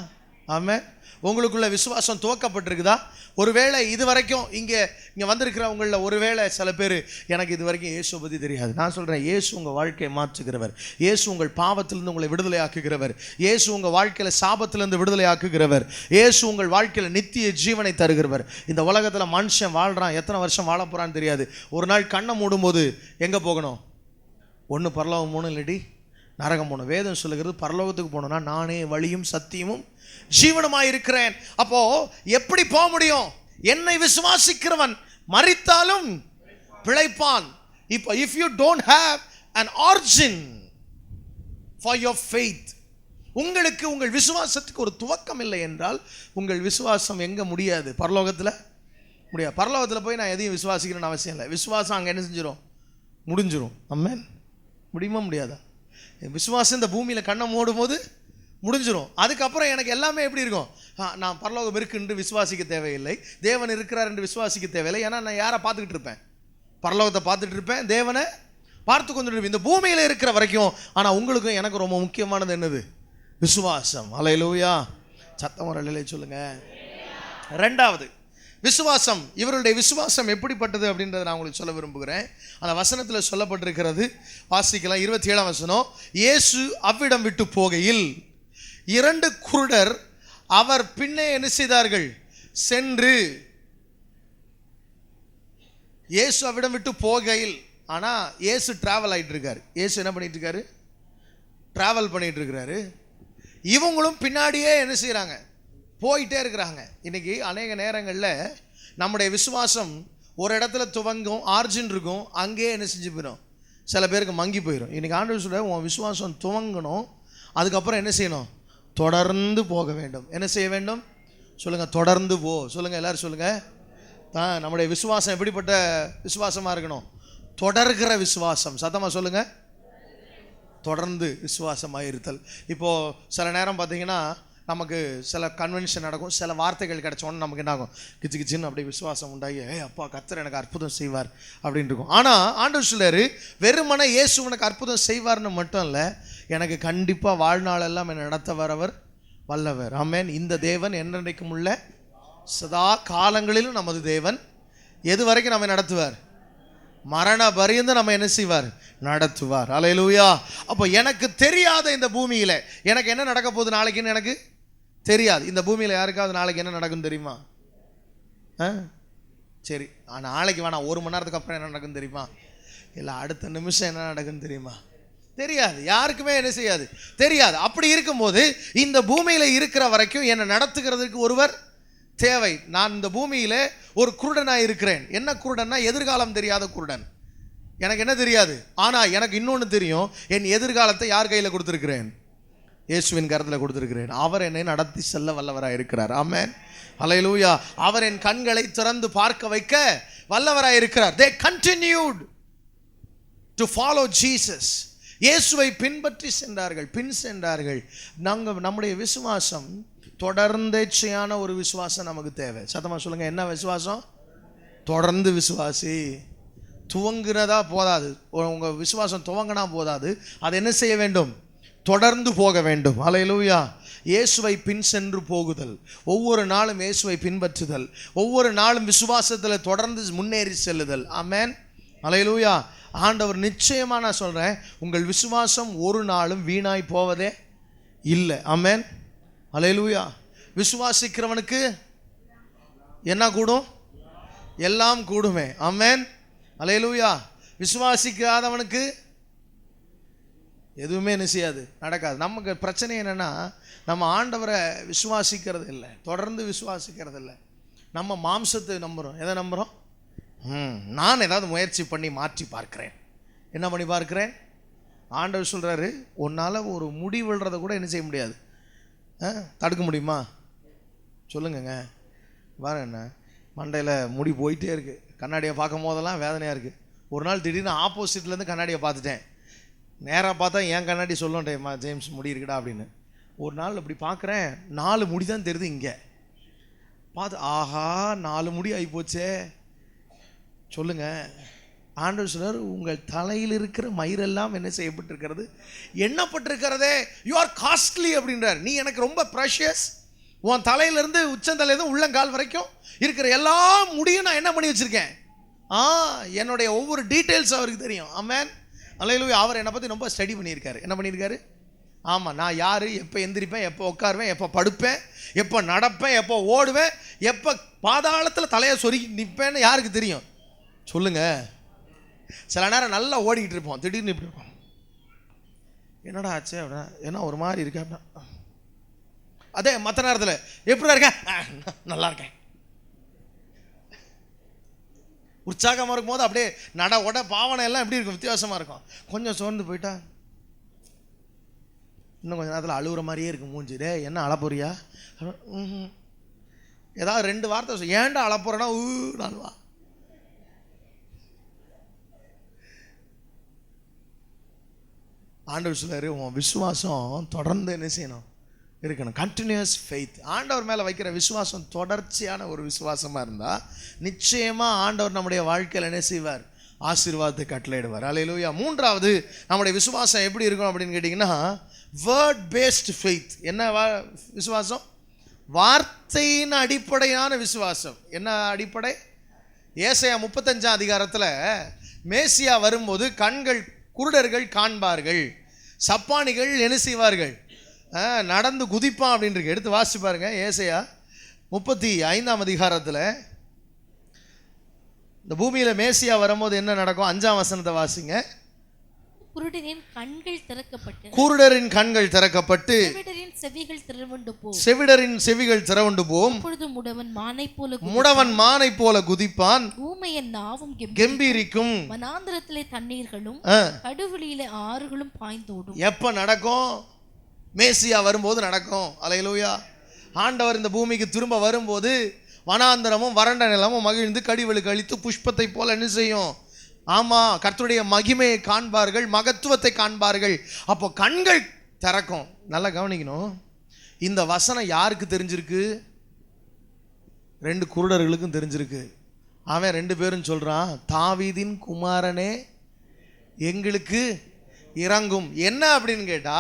ஆமென். உங்களுக்குள்ள விசுவாசம் துவக்கப்பட்டிருக்குதா? ஒருவேளை இது வரைக்கும் இங்கே வந்திருக்கிறவங்களில் ஒருவேளை சில பேர் எனக்கு இது வரைக்கும் இயேசு பற்றி தெரியாது. நான் சொல்கிறேன், இயேசு உங்கள் வாழ்க்கையை மாற்றுகிறவர். இயேசு உங்கள் பாவத்திலிருந்து உங்களை விடுதலை ஆக்குகிறவர். இயேசு உங்கள் வாழ்க்கையில் சாபத்திலிருந்து விடுதலை ஆக்குகிறவர். இயேசு உங்கள் வாழ்க்கையில் நித்திய ஜீவனை தருகிறவர். இந்த உலகத்தில் மனுஷன் வாழ்கிறான், எத்தனை வருஷம் வாழ போகிறான்னு தெரியாது. ஒரு நாள் கண்ணை மூடும்போது எங்கே போகணும்? ஒன்று பரலோகம் போகணும், இல்லாட்டி நரகம் போகணும். வேதம் சொல்லுகிறது பரலோகத்துக்கு போகணும்னா நானே வழியும் சத்தியமும் ஜீவனமாக இருக்கிறேன். அப்போ எப்படி போக முடியும்? என்னை விசுவாசிக்கிறவன் மரித்தாலும் பிழைப்பான். இப்போ if you don't have an origin for your faith, உங்களுக்கு உங்கள் விசுவாசத்துக்கு ஒரு துவக்கம் இல்லை என்றால் உங்கள் விசுவாசம் எங்கே முடியாது? பரலோகத்தில் முடியாது. பரலோகத்தில் போய் நான் எதையும் விசுவாசிக்கிறேன்னு அவசியம் இல்லை. விசுவாசம் அங்கே என்ன செஞ்சிடும்? முடிஞ்சிடும். ஆமென். முடியுமா முடியாதா? விசுவாசம் இந்த பூமியில் கண்ணை மூடும் போது முடிஞ்சிடும். அதுக்கப்புறம் எனக்கு எல்லாமே எப்படி இருக்கும்? நான் பரலோகம் இருக்கு என்று விசுவாசிக்க தேவையில்லை, தேவன் இருக்கிறார் என்று விசுவாசிக்க தேவையில்லை. ஏன்னா நான் யாரை பார்த்துக்கிட்டு இருப்பேன்? பரலோகத்தை பார்த்துட்டு இருப்பேன், தேவனை பார்த்து கொண்டு இருப்பேன் இந்த பூமியில் இருக்கிற வரைக்கும். ஆனால் உங்களுக்கும் எனக்கு ரொம்ப முக்கியமானது என்னது? விசுவாசம். அல்லேலூயா. சத்தம் ஒரு அல்லேலூயா சொல்லுங்க. ரெண்டாவது விசுவாசம். இவருடைய விசுவாசம் எப்படிப்பட்டது அப்படின்றத நான் உங்களுக்கு சொல்ல விரும்புகிறேன். அந்த வசனத்தில் சொல்லப்பட்டிருக்கிறது, வாசிக்கலாம். 27ஆம் வசனம். இயேசு அவ்விடம் விட்டு போகையில் 2 குருடர் அவர் பின்னே என்ன செய்தார்கள்? சென்று. இயேசு அவ்விடம் விட்டு போகையில், ஆனால் இயேசு டிராவல் ஆகிட்டு இருக்காரு. இயேசு என்ன பண்ணிட்டு இருக்காரு? டிராவல் பண்ணிட்டு இருக்கிறாரு. இவங்களும் பின்னாடியே என்ன செய்கிறாங்க? போயிட்டே இருக்கிறாங்க. இன்றைக்கி அநேக நேரங்களில் நம்முடைய விசுவாசம் ஒரு இடத்துல துவங்கும், ஆர்ஜின் இருக்கும், அங்கேயே என்ன செஞ்சு போயிடும், சில பேருக்கு மங்கி போயிடும். இன்றைக்கி ஆண்டவர் சொல்ல, உன் விசுவாசம் துவங்கணும், அதுக்கப்புறம் என்ன செய்யணும்? தொடர்ந்து போக வேண்டும். என்ன செய்ய வேண்டும்? சொல்லுங்கள், தொடர்ந்து போ. சொல்லுங்கள், எல்லோரும் சொல்லுங்கள். நம்முடைய விசுவாசம் எப்படிப்பட்ட விசுவாசமாக இருக்கணும்? தொடர்கிற விசுவாசம். சத்தமாக சொல்லுங்கள், தொடர்ந்து விசுவாசமாக இருத்தல். இப்போது சில நேரம் பார்த்தீங்கன்னா நமக்கு சில கன்வென்ஷன் நடக்கும், சில வார்த்தைகள் கிடைச்சோன்னு நமக்கு என்ன ஆகும்? கிச்சு கிச்சின்னு அப்படியே விசுவாசம் உண்டாகி, அப்பா கர்த்தர் எனக்கு அற்புதம் செய்வார் அப்படின்னு இருக்கும். ஆனால் ஆண்டவர் சொல்றாரு, வெறுமனே இயேசு உனக்கு அற்புதம் செய்வார்னு மட்டும் இல்லை, எனக்கு கண்டிப்பாக வாழ்நாளெல்லாம் என்னை நடத்த வரவர் வல்லவர். ஆமென். இந்த தேவன் என்றைக்கும் உள்ள சதா காலங்களிலும் நமது தேவன். எது வரைக்கும் நம்ம நடத்துவார்? மரண பரியந்த நம்ம என்ன செய்வார்? நடத்துவார். அல்லேலூயா. அப்போ எனக்கு தெரியாத இந்த பூமியில் எனக்கு என்ன நடக்க போகுது நாளைக்குன்னு எனக்கு தெரியாது. இந்த பூமியில் யாருக்காவது நாளைக்கு என்ன நடக்குன்னு தெரியுமா? சரி, நாளைக்கு வேணாம், 1 மணி நேரத்துக்கு அப்புறம் என்ன நடக்குன்னு தெரியுமா? இல்லை அடுத்த நிமிஷம் என்ன நடக்குன்னு தெரியுமா? தெரியாது. யாருக்குமே என்ன செய்யாது? தெரியாது. அப்படி இருக்கும்போது இந்த பூமியில் இருக்கிற வரைக்கும் என்னை நடத்துகிறதுக்கு ஒருவர் தேவை. நான் இந்த பூமியில் ஒரு குருடனாக இருக்கிறேன். என்ன குருடன்னா? எதிர்காலம் தெரியாத குருடன். எனக்கு என்ன தெரியாது, ஆனால் எனக்கு இன்னொன்று தெரியும். என் எதிர்காலத்தை யார் கையில் கொடுத்துருக்கிறேன்? இயேசுவின் கரத்தில் கொடுத்துருக்கிறேன். அவர் என்னை நடத்தி செல்ல வல்லவராக இருக்கிறார். ஆமென். அல்லேலூயா. அவர் என் கண்களை திறந்து பார்க்க வைக்க வல்லவராக இருக்கிறார். They continued to follow Jesus. இயேசுவை பின்பற்றி சென்றார்கள், பின் சென்றார்கள். நம்முடைய விசுவாசம் தொடர்ந்தேச்சையான ஒரு விசுவாசம் நமக்கு தேவை. சத்தமாக சொல்லுங்கள், என்ன விசுவாசம்? தொடர்ந்து விசுவாசி. துவங்குறதா போதாது, உங்கள் விசுவாசம் துவங்கினா போதாது, அது என்ன செய்ய வேண்டும்? தொடர்ந்து போக வேண்டும். அல்லேலூயா. இயேசுவை பின் சென்று போகுதல், ஒவ்வொரு நாளும் இயேசுவை பின்பற்றுதல், ஒவ்வொரு நாளும் விசுவாசத்தில் தொடர்ந்து முன்னேறி செல்லுதல். ஆமென். அல்லேலூயா. ஆண்டவர் நிச்சயமாக நான் சொல்கிறேன், உங்கள் விசுவாசம் ஒரு நாளும் வீணாய் போவதே இல்லை. ஆமென். அல்லேலூயா. விசுவாசிக்கிறவனுக்கு என்ன கூடும்? எல்லாம் கூடுமே. ஆமென். அல்லேலூயா. விசுவாசிக்காதவனுக்கு எதுவுமே என்ன செய்யாது, நடக்காது. நமக்கு பிரச்சனை என்னென்னா, நம்ம ஆண்டவரை விசுவாசிக்கிறது இல்லை, தொடர்ந்து விசுவாசிக்கிறது இல்லை. நம்ம மாம்சத்தை நம்புகிறோம். எதை நம்புகிறோம்? நான் ஏதாவது முயற்சி பண்ணி மாற்றி பார்க்கிறேன். என்ன பண்ணி பார்க்கிறேன்? ஆண்டவர் சொல்கிறாரு, உன்னால் ஒரு முடி விழுறதை கூட என்ன செய்ய முடியாது, தடுக்க முடியுமா? சொல்லுங்கங்க. பாருங்க என்ன மண்டையில் முடி போயிட்டே இருக்குது. கண்ணாடியை பார்க்கும் போதெல்லாம் வேதனையாக இருக்குது. ஒரு நாள் திடீர்னு ஆப்போசிட்லேருந்து கண்ணாடியை பார்த்துட்டேன். நேராக பார்த்தா என் கண்ணாடி சொல்லுவேன் ஜேம்ஸ் முடி இருக்குடா அப்படின்னு. ஒரு நாள் அப்படி பார்க்குறேன், 4 முடி தான் தெரியுது. இங்கே பார்த்து ஆஹா 4 முடி ஆகிப்போச்சே. சொல்லுங்கள். ஆண்டவர் சொல்றார், உங்கள் தலையில் இருக்கிற மயிரெல்லாம் என்ன செய்யப்பட்டிருக்கிறது, எண்ணப்பட்டிருக்கிறதே. யூ ஆர் காஸ்ட்லி அப்படின்றார். நீ எனக்கு ரொம்ப ப்ரெஷியஸ். உன் தலையிலேருந்து உச்சந்தலையிலேருந்து உள்ளங்கால் வரைக்கும் இருக்கிற எல்லா முடியும் நான் என்ன பண்ணி வச்சுருக்கேன். என்னுடைய ஒவ்வொரு டீட்டெயில்ஸ் அவருக்கு தெரியும். ஆமென், அல்லேலூயா. அவர் என்னை பற்றி ரொம்ப ஸ்டடி பண்ணியிருக்காரு. என்ன பண்ணியிருக்காரு? ஆமாம், நான் யார், எப்போ எந்திரிப்பேன், எப்போ உட்காருவேன், எப்போ படுப்பேன், எப்போ நடப்பேன், எப்போ ஓடுவேன், எப்போ பாதாளத்தில் தலையை சொருகி நிற்பேன்னு யாருக்கு தெரியும்? சொல்லுங்கள். சில நேரம் நல்லா ஓடிக்கிட்டு இருப்போம், திடீர்னு இப்படி இருப்போம். என்னடா ஆச்சு அப்படின்னா, ஏன்னா ஒரு மாதிரி இருக்கேன் அப்படின்னா. அதே மற்ற நேரத்தில் எப்படிதான் இருக்கேன், நல்லா இருக்கேன். உற்சாகமாக இருக்கும் போது அப்படியே நட உட பாவனை எல்லாம் எப்படி இருக்கும், வித்தியாசமாக இருக்கும். கொஞ்சம் சோர்ந்து போயிட்டா இன்னும் கொஞ்சம் நேரத்தில் அழுகுற மாதிரியே இருக்கும் மூஞ்சி. டே என்ன அழப்போறியா? ஏதாவது 2 வார்த்தை ஏன்டா அழப்போறேன்னா நான்வா. ஆண்டவர் சொல்றாரு, உன் விசுவாசம் தொடர்ந்து என்ன செய்யணும், இருக்கணும். Continuous faith. ஆண்டவர் மேலே வைக்கிற விசுவாசம் தொடர்ச்சியான ஒரு விசுவாசமாக இருந்தால் நிச்சயமாக ஆண்டவர் நம்முடைய வாழ்க்கையில் என்ன செய்வார், ஆசீர்வாதத்தை கட்டளையிடுவார். அல்லேலூயா. 3வது நம்முடைய விசுவாசம் எப்படி இருக்கும் அப்படின்னு கேட்டிங்கன்னா, வேர்ட் பேஸ்ட் ஃபெய்த். என்ன விசுவாசம்? வார்த்தையின் அடிப்படையான விசுவாசம். என்ன அடிப்படை? ஏசாயா 35ஆம் அதிகாரத்தில் மேசியா வரும்போது குருடர்கள் காண்பார்கள், சப்பானிகள் என்ன செய்வார்கள், நடந்து குதிப்பான் அப்படின்னு இருக்கு. எடுத்து வாசிச்சு பாருங்க. ஏசாயா 35ஆம் அதிகாரத்தில் இந்த பூமியில் மேசியா வரும்போது என்ன நடக்கும்? 5ஆம் வசனத்தை வாசிங்க. குருடரின் கண்கள் திறக்கப்பட்டு செவிடரின் செவிகள் திறவுண்டு போம். முடவன் மானை போல குதிப்பான். ஊமையன் நாவும் கெம்பீரிக்கும். வனாந்திரத்திலே தண்ணீர்களும் கடுவெளியிலே ஆறுகளும் பாய்ந்தோடும். எப்ப நடக்கும்? மேசியா வரும்போது நடக்கும். அல்லேலூயா. ஆண்டவர் இந்த பூமிக்கு திரும்ப வரும்போது வனாந்தரமும் வறண்ட நிலமும் மகிழ்ந்து கடிவெளி கழித்து புஷ்பத்தை போல என்ன செய்யும்? ஆமாம், கர்த்தருடைய மகிமையை காண்பார்கள், மகத்துவத்தை காண்பார்கள். அப்போ கண்கள் திறக்கும். நல்லா கவனிக்கணும். இந்த வசனம் யாருக்கு தெரிஞ்சிருக்கு? 2 குருடர்களுக்கும் தெரிஞ்சிருக்கு. அவன் 2 பேரும் சொல்றான், தாவீதின் குமாரனே எங்களுக்கு இறங்கும். என்ன அப்படின்னு கேட்டா,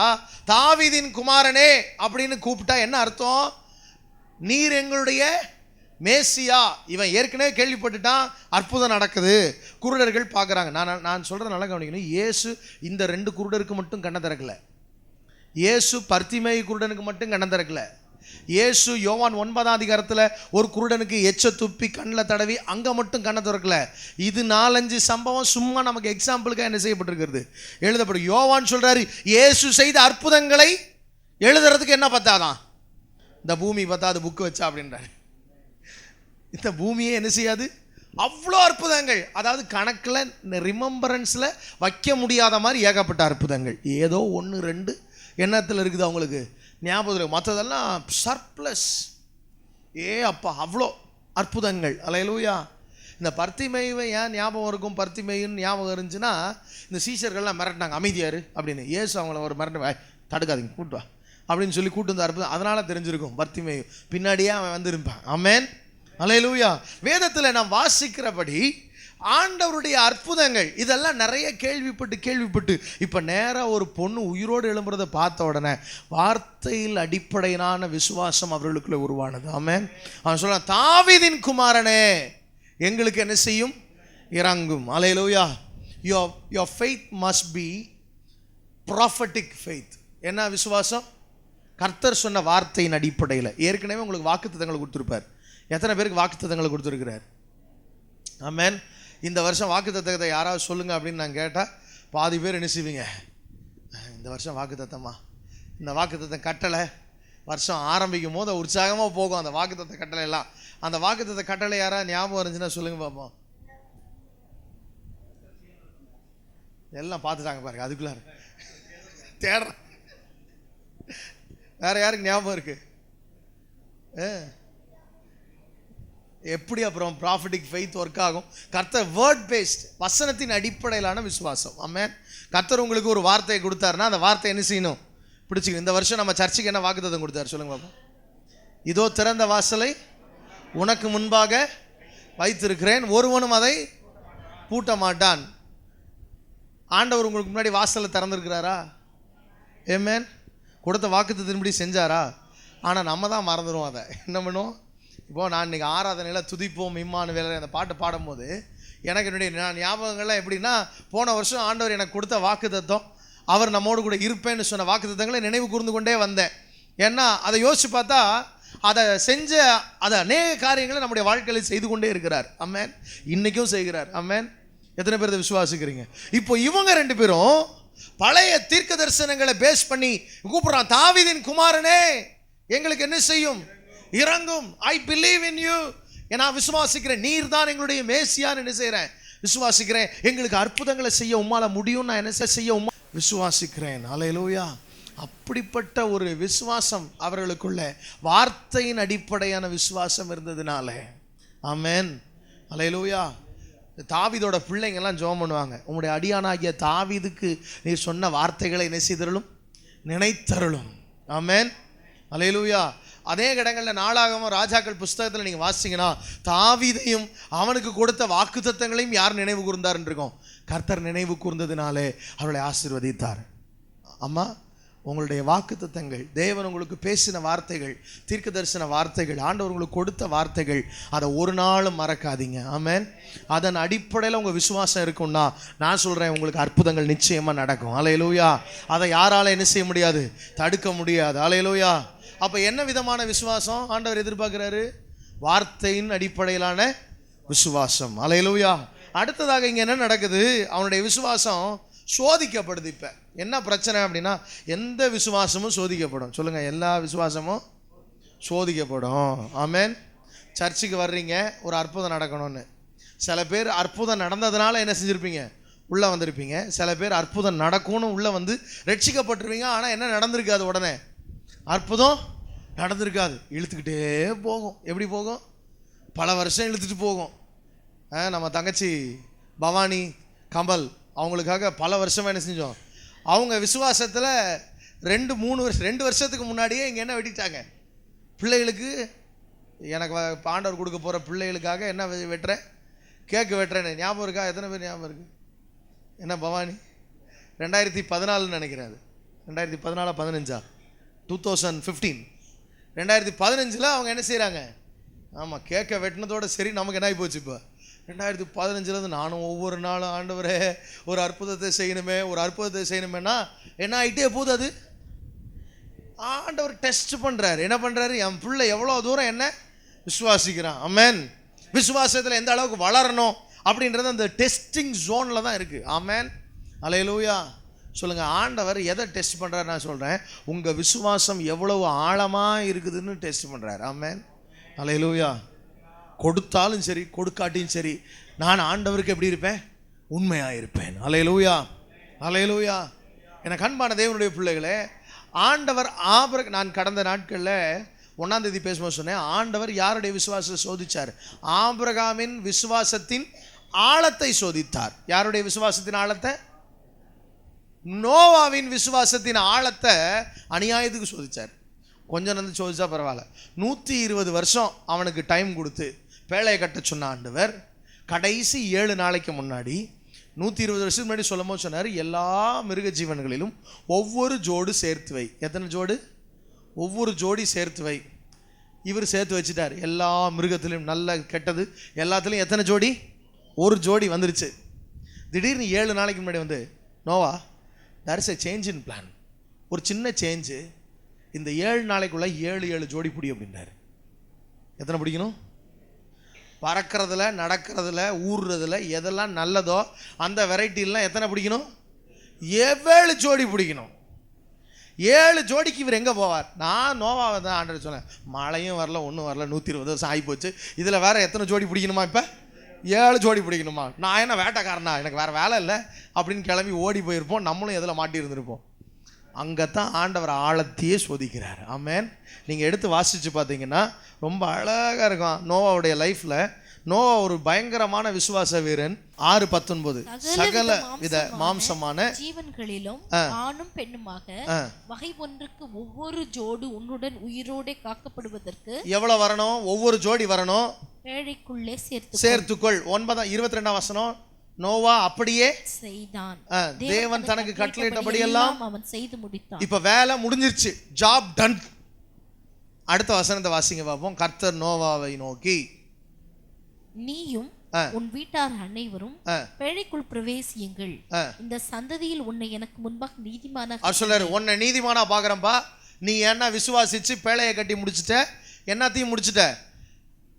தாவீதின் குமாரனே அப்படின்னு கூப்பிட்டா என்ன அர்த்தம்? நீர் எங்களுடைய மேசியா. இவன் ஏற்கனவே கேள்விப்பட்டுட்டான், அற்புதம் நடக்குது, குருடர்கள் பார்க்குறாங்க. நான் சொல்கிறேன் நல்லா கவனிக்கணும். இயேசு இந்த 2 குருடருக்கு மட்டும் கண்ணை திறக்கல. இயேசு பர்த்திமை குருடனுக்கு மட்டும் கண்ணை திறக்கல. இயேசு யோவான் 9ஆம் அதிகாரத்தில் ஒரு குருடனுக்கு எச்ச துப்பி கண்ணில் தடவி அங்கே மட்டும் கண்ணை திறக்கல. இது 4-5 சம்பவம் சும்மா நமக்கு எக்ஸாம்பிளுக்காக என்ன செய்யப்பட்டிருக்கிறது, எழுதப்படும். யோவான் சொல்கிறாரு, இயேசு செய்த அற்புதங்களை எழுதுறதுக்கு என்ன பத்தாதான், இந்த பூமி பத்தாது புக்கு வச்சா அப்படின்றாரு. இந்த பூமியே என்ன செய்யாது, அவ்வளோ அற்புதங்கள். அதாவது கணக்கில் ரிமெம்பரன்ஸில் வைக்க முடியாத மாதிரி ஏகப்பட்ட அற்புதங்கள். ஏதோ 1-2 எண்ணத்தில் இருக்குது அவங்களுக்கு, ஞாபகம். மற்றதெல்லாம் சர்ப்ளஸ். அப்பா அவ்வளோ அற்புதங்கள். அல்லேலூயா. இந்த பர்த்திமைவை ஏன் ஞாபகம் இருக்கும்? பர்த்திமைன்னு ஞாபகம் இருந்துச்சுன்னா இந்த சீஷர்கள்லாம் மிரட்டினாங்க, அமைதியாரு அப்படின்னு. ஏசு அவங்கள ஒரு மிரட்டு, தடுக்காதீங்க, கூட்டு வா அப்படின்னு சொல்லி கூட்டு வந்த அற்புதம். அதனால் தெரிஞ்சிருக்கும் பர்த்திமை பின்னாடியே அவன் வந்திருப்பான். ஆமென், அல்லேலூயா. வேதத்தில் நாம் வாசிக்கிறபடி ஆண்டவருடைய அற்புதங்கள் இதெல்லாம் நிறைய கேள்விப்பட்டு இப்போ நேராக ஒரு பொண்ணு உயிரோடு எழும்புறதை பார்த்த உடனே வார்த்தையில் அடிப்படையிலான விசுவாசம் அவர்களுக்குள்ள உருவானது. ஆமென். அவன் சொல்றான், தாவீதின் குமாரனே எங்களுக்கு என்ன செய்யும், இறங்கும். அல்லேலூயா. your faith must be prophetic faith. என்ன விசுவாசம்? கர்த்தர் சொன்ன வார்த்தையின் அடிப்படையில். ஏற்கனவே உங்களுக்கு வாக்குத்தத்தங்களை கொடுத்துருப்பார். எத்தனை பேருக்கு வாக்குத்தத்தங்களை கொடுத்துருக்கிறார்? ஆமென். இந்த வருஷம் வாக்குத்தத்தத்தை யாராவது சொல்லுங்கள் அப்படின்னு நான் கேட்டால் பாதி பேர் என்ன செய்வீங்க, இந்த வருஷம் வாக்குத்தத்தமா, இந்த வாக்குத்தத்தம் கட்டளை வருஷம் ஆரம்பிக்கும் போது உற்சாகமாக போகும் அந்த வாக்குத்தத்த கட்டளை எல்லாம். அந்த வாக்குத்தத்த கட்டளை யாராவது ஞாபகம் இருந்துச்சுன்னா சொல்லுங்கள் பார்ப்போம். எல்லாம் பார்த்துட்டாங்க பாருங்க, அதுக்குள்ளார தேடுறேன். வேற யாருக்கு ஞாபகம் இருக்கு? எப்படி அப்புறம் ப்ராஃபிட்டிக் ஃபெய்த் ஒர்க் ஆகும்? கர்த்தர் வேர்ட் பேஸ்ட், வசனத்தின் அடிப்படையிலான விசுவாசம். ஆமென். கர்த்தர் உங்களுக்கு ஒரு வார்த்தையை கொடுத்தாருன்னா அந்த வார்த்தை என்ன செய்யணும்? பிடிச்சிக்கணும். இந்த வருஷம் நம்ம சர்ச்சுக்கு என்ன வாக்குத்தத்தம் கொடுத்தாரு சொல்லுங்க பாப்பா? இதோ திறந்த வாசலை உனக்கு முன்பாக வைத்திருக்கிறேன், ஒருவனும் அதை பூட்ட மாட்டான். ஆண்டவர் உங்களுக்கு முன்னாடி வாசலை திறந்துருக்கிறாரா? ஆமென். கொடுத்த வாக்குத்தத்தின்படி செஞ்சாரா? ஆனால் நம்ம தான் மறந்துடுவோம். அதை என்ன பண்ணுவோம்? இப்போது நான் இன்றைக்கி ஆராதனையில் துதிப்போம் இம்மானு வேலை அந்த பாட்டு பாடும்போது எனக்கு என்னுடைய ஞாபகங்கள்லாம் எப்படின்னா, போன வருஷம் ஆண்டவர் எனக்கு கொடுத்த வாக்குத்தத்தம், அவர் நம்மோடு கூட இருப்பேன்னு சொன்ன வாக்குத்தத்தங்களை நினைவு கூர்ந்து கொண்டே வந்தேன். ஏன்னா அதை யோசித்து பார்த்தா அதை அநேக காரியங்களை நம்முடைய வாழ்க்கையில் செய்து கொண்டே இருக்கிறார். ஆமென். இன்றைக்கும் செய்கிறார். ஆமென். எத்தனை பேர் விசுவாசிக்கிறீங்க? இப்போ இவங்க ரெண்டு பேரும் பழைய தீர்க்க தரிசனங்களை பேஸ் பண்ணி கூப்பிடுறான், தாவீதின் குமாரனே எங்களுக்கு என்ன செய்யும்? இறங்கும். I believe in you. நான் விசுவாசிக்கிறேன், நீர் தான் எங்களுடைய மேசியான்னு என்ன செய்கிறேன்? விசுவாசிக்கிறேன். எங்களுக்கு அற்புதங்களை செய்ய உம்மால முடியும், நான் என்ன செய்ய விசுவாசிக்கிறேன். அல்லேலூயா. அப்படிப்பட்ட ஒரு விசுவாசம் அவர்களுக்குள்ள, வார்த்தையின் அடிப்படையான விசுவாசம் இருந்ததுனால. ஆமென். அல்லேலூயா. தாவீதோட பிள்ளைங்கெல்லாம் ஜெபம் பண்ணுவாங்க, உங்களுடைய அடியானாகிய தாவீதுக்கு நீர் சொன்ன வார்த்தைகளை என்ன செய்தருளும்? நினைத்தருளும். ஆமென். அல்லேலூயா. அதே இடங்களில் நாளாகமம் ராஜாக்கள் புஸ்தகத்தில் நீங்கள் வாசிங்கன்னா தாவீதையும் அவனுக்கு கொடுத்த வாக்குத்தத்தங்களையும் யார் நினைவு கூர்ந்தார்ன்னு இருக்கும்? கர்த்தர் நினைவு கூர்ந்ததினாலே அவர்களை ஆசீர்வதித்தார். அம்மா, உங்களுடைய வாக்குத்தத்தங்கள், தேவன் உங்களுக்கு பேசின வார்த்தைகள், தீர்க்க தரிசன வார்த்தைகள், ஆண்டவர் உங்களுக்கு கொடுத்த வார்த்தைகள், அதை ஒரு நாளும் மறக்காதீங்க. ஆமென். அதன் அடிப்படையில் உங்கள் விசுவாசம் இருக்குன்னா நான் சொல்கிறேன், உங்களுக்கு அற்புதங்கள் நிச்சயமாக நடக்கும். அல்லேலூயா. அதை யாரால என்ன செய்ய முடியாது? தடுக்க முடியாது. அல்லேலூயா. அப்போ என்ன விதமான விசுவாசம் ஆண்டவர் எதிர்பார்க்குறாரு? வார்த்தையின் அடிப்படையிலான விசுவாசம். அல்லேலூயா. அடுத்ததாக இங்கே என்ன நடக்குது? அவனுடைய விசுவாசம் சோதிக்கப்படுது. இப்போ என்ன பிரச்சனை அப்படின்னா, எந்த விசுவாசமும் சோதிக்கப்படும். சொல்லுங்கள், எல்லா விசுவாசமும் சோதிக்கப்படும். ஆமென். சர்ச்சுக்கு வர்றீங்க, ஒரு அற்புதம் நடக்கணும்னு. சில பேர் அற்புதம் நடந்ததுனால என்ன செஞ்சுருப்பீங்க? உள்ளே வந்திருப்பீங்க. சில பேர் அற்புதம் நடக்கும்னு உள்ளே வந்து ரட்சிக்கப்பட்டிருப்பீங்க. ஆனால் என்ன நடந்திருக்காது? உடனே அற்புதம் நடந்திருக்காது. இழுத்துக்கிட்டே போகும். எப்படி போகும்? பல வருஷம் இழுத்துட்டு போகும். நம்ம தங்கச்சி பவானி கமல் அவங்களுக்காக பல வருஷமாக என்ன செஞ்சோம்? அவங்க விசுவாசத்தில் 2 வருஷத்துக்கு முன்னாடியே இங்கே என்ன வெட்டிட்டாங்க? பிள்ளைகளுக்கு, எனக்கு ஆண்டவர் கொடுக்க போகிற பிள்ளைகளுக்காக என்ன வெட்டுறேன்? கேக்கு வெட்டுறேன்னு ஞாபகம் இருக்கா? எத்தனை பேர் ஞாபகம் இருக்குது? என்ன பவானி 2014 நினைக்கிறேன். அது 2014-15 2015 2015 அவங்க என்ன செய்கிறாங்க? ஆமாம், கேக்கை வெட்டினதோட சரி. நமக்கு என்ன ஆகி போச்சு? இப்போ 2015 நானும் ஒவ்வொரு நாளும் ஆண்டவரே ஒரு அற்புதத்தை செய்யணுமே, ஒரு அற்புதத்தை செய்யணுமேனா என்ன ஆகிட்டே போகுது? அது ஆண்டவர் டெஸ்ட் பண்ணுறாரு. என்ன பண்ணுறாரு? என் பிள்ளை எவ்வளோ தூரம் என்ன விசுவாசிக்கிறான். ஆமென். விசுவாசத்தில் எந்த அளவுக்கு வளரணும் அப்படின்றது அந்த டெஸ்டிங் ஜோனில் தான் இருக்குது. ஆமென். அல்லேலூயா. சொல்லுங்கள், ஆண்டவர் எதை டெஸ்ட் பண்ணுறாரு? நான் சொல்கிறேன், உங்கள் விசுவாசம் எவ்வளவு ஆழமாக இருக்குதுன்னு டெஸ்ட் பண்ணுறாரு. ஆமென். அல்லேலூயா. கொடுத்தாலும் சரி, கொடுக்காட்டியும் சரி, நான் ஆண்டவருக்கு எப்படி இருப்பேன்? உண்மையாக இருப்பேன். அல்லேலூயா. அல்லேலூயா. எனக்கு அன்பான தேவனுடைய பிள்ளைகளே, ஆண்டவர் நான் கடந்த நாட்களில் 1ஆம் தேதி பேசும்போது சொன்னேன், ஆண்டவர் யாருடைய விசுவாசத்தை சோதித்தார்? ஆபிரகாமின் விசுவாசத்தின் ஆழத்தை சோதித்தார். யாருடைய விசுவாசத்தின் ஆழத்தை? நோவாவின் விசுவாசத்தின் ஆழத்தை அநியாயத்துக்கு சோதித்தார். கொஞ்சம் வந்து சோதிச்சா பரவாயில்ல. 120 வருஷம் அவனுக்கு டைம் கொடுத்து பேழையை கட்ட சொன்ன ஆண்டவர் கடைசி 7 நாளைக்கு முன்னாடி 120 வருஷத்துக்கு முன்னாடி சொல்லும் போது சொன்னார், எல்லா மிருக ஜீவன்களிலும் ஒவ்வொரு ஜோடு சேர்த்து வை. எத்தனை ஜோடு? ஒவ்வொரு ஜோடி சேர்த்து வை. இவர் சேர்த்து வச்சுட்டார். எல்லா மிருகத்திலையும் நல்ல கெட்டது எல்லாத்துலேயும் எத்தனை ஜோடி? ஒரு ஜோடி வந்துருச்சு. திடீர்னு 7 நாளைக்கு முன்னாடி வந்து, Noah, there is a change in plan. ஒரு சின்ன சேஞ்சு. இந்த 7 நாளைக்குள்ள 7 ஜோடி பிடி அப்படின்றாரு. எத்தனை பிடிக்கணும்? பறக்கிறதுல, நடக்கிறதுல, ஊறுறதுல எதெல்லாம் நல்லதோ அந்த வெரைட்டிலாம் எத்தனை பிடிக்கணும்? 7 ஜோடி பிடிக்கணும். 7 ஜோடிக்கு இவர் எங்கே போவார்? நான் நோவாவை தான் ஆண்டவர் சொன்னேன். மழையும் வரல, ஒன்றும் வரல, 120 வருஷம் ஆகிப்போச்சு. இதில் வேறு எத்தனை ஜோடி பிடிக்கணுமா? இப்போ 7 ஜோடி பிடிக்கணுமா? நான் என்ன வேட்டைக்காரனா? எனக்கு வேறு வேலை இல்லை அப்படின்னு கிளம்பி ஓடி போயிருப்போம். நம்மளும் எதில் மாட்டி இருந்திருப்போம். அங்கத்தான் ஆண்டவர் ஆழத்தையே சோதிக்கிறார். ஆமென். நீங்கள் எடுத்து வாசித்து பார்த்தீங்கன்னா ரொம்ப அழகாக இருக்கும். நோவாவுடைய லைஃப்பில் நோவா ஒரு பயங்கரமான விசுவாச வீரன். 6:19 சகல வித மாம்சமான ஜீவன்களிலும் ஆணும் பெண்ணுமாக வகை ஒன்றுக்கு ஒவ்வொரு ஜோடு உன்னுடன் உயிரோடே காக்கப்படுவதற்கு எவ்வளவு வரணும்? ஒவ்வொரு ஜோடி வரணும். பேழைக்குள்ளே சேர்த்துக்கொள். 22ஆம் வசனம். நோவா அப்படியே செய்தான். தேவன் தனக்கு கட்டளையிட்டபடி எல்லாம் அவன் செய்து முடித்தான். இப்ப வேலை முடிஞ்சிருச்சு. Job ton. அடுத்த வசனத்தை வாசிங்க பாப்போம். கர்த்தர் நோவாவை நோக்கி, நீயும் உன் வீட்டார் அனைவரும் பேழைக்குள் பிரவேசியுங்கள். இந்த சந்ததியில் உன்னை எனக்கு முன்பாக நீதிமானா சொல்றாரு. உன்னை நீதிமானா பாக்குறப்பா. நீ என்ன விசுவாசிச்சு பேழையை கட்டி முடிச்சுட்ட, என்னத்தையும் முடிச்சுட்ட,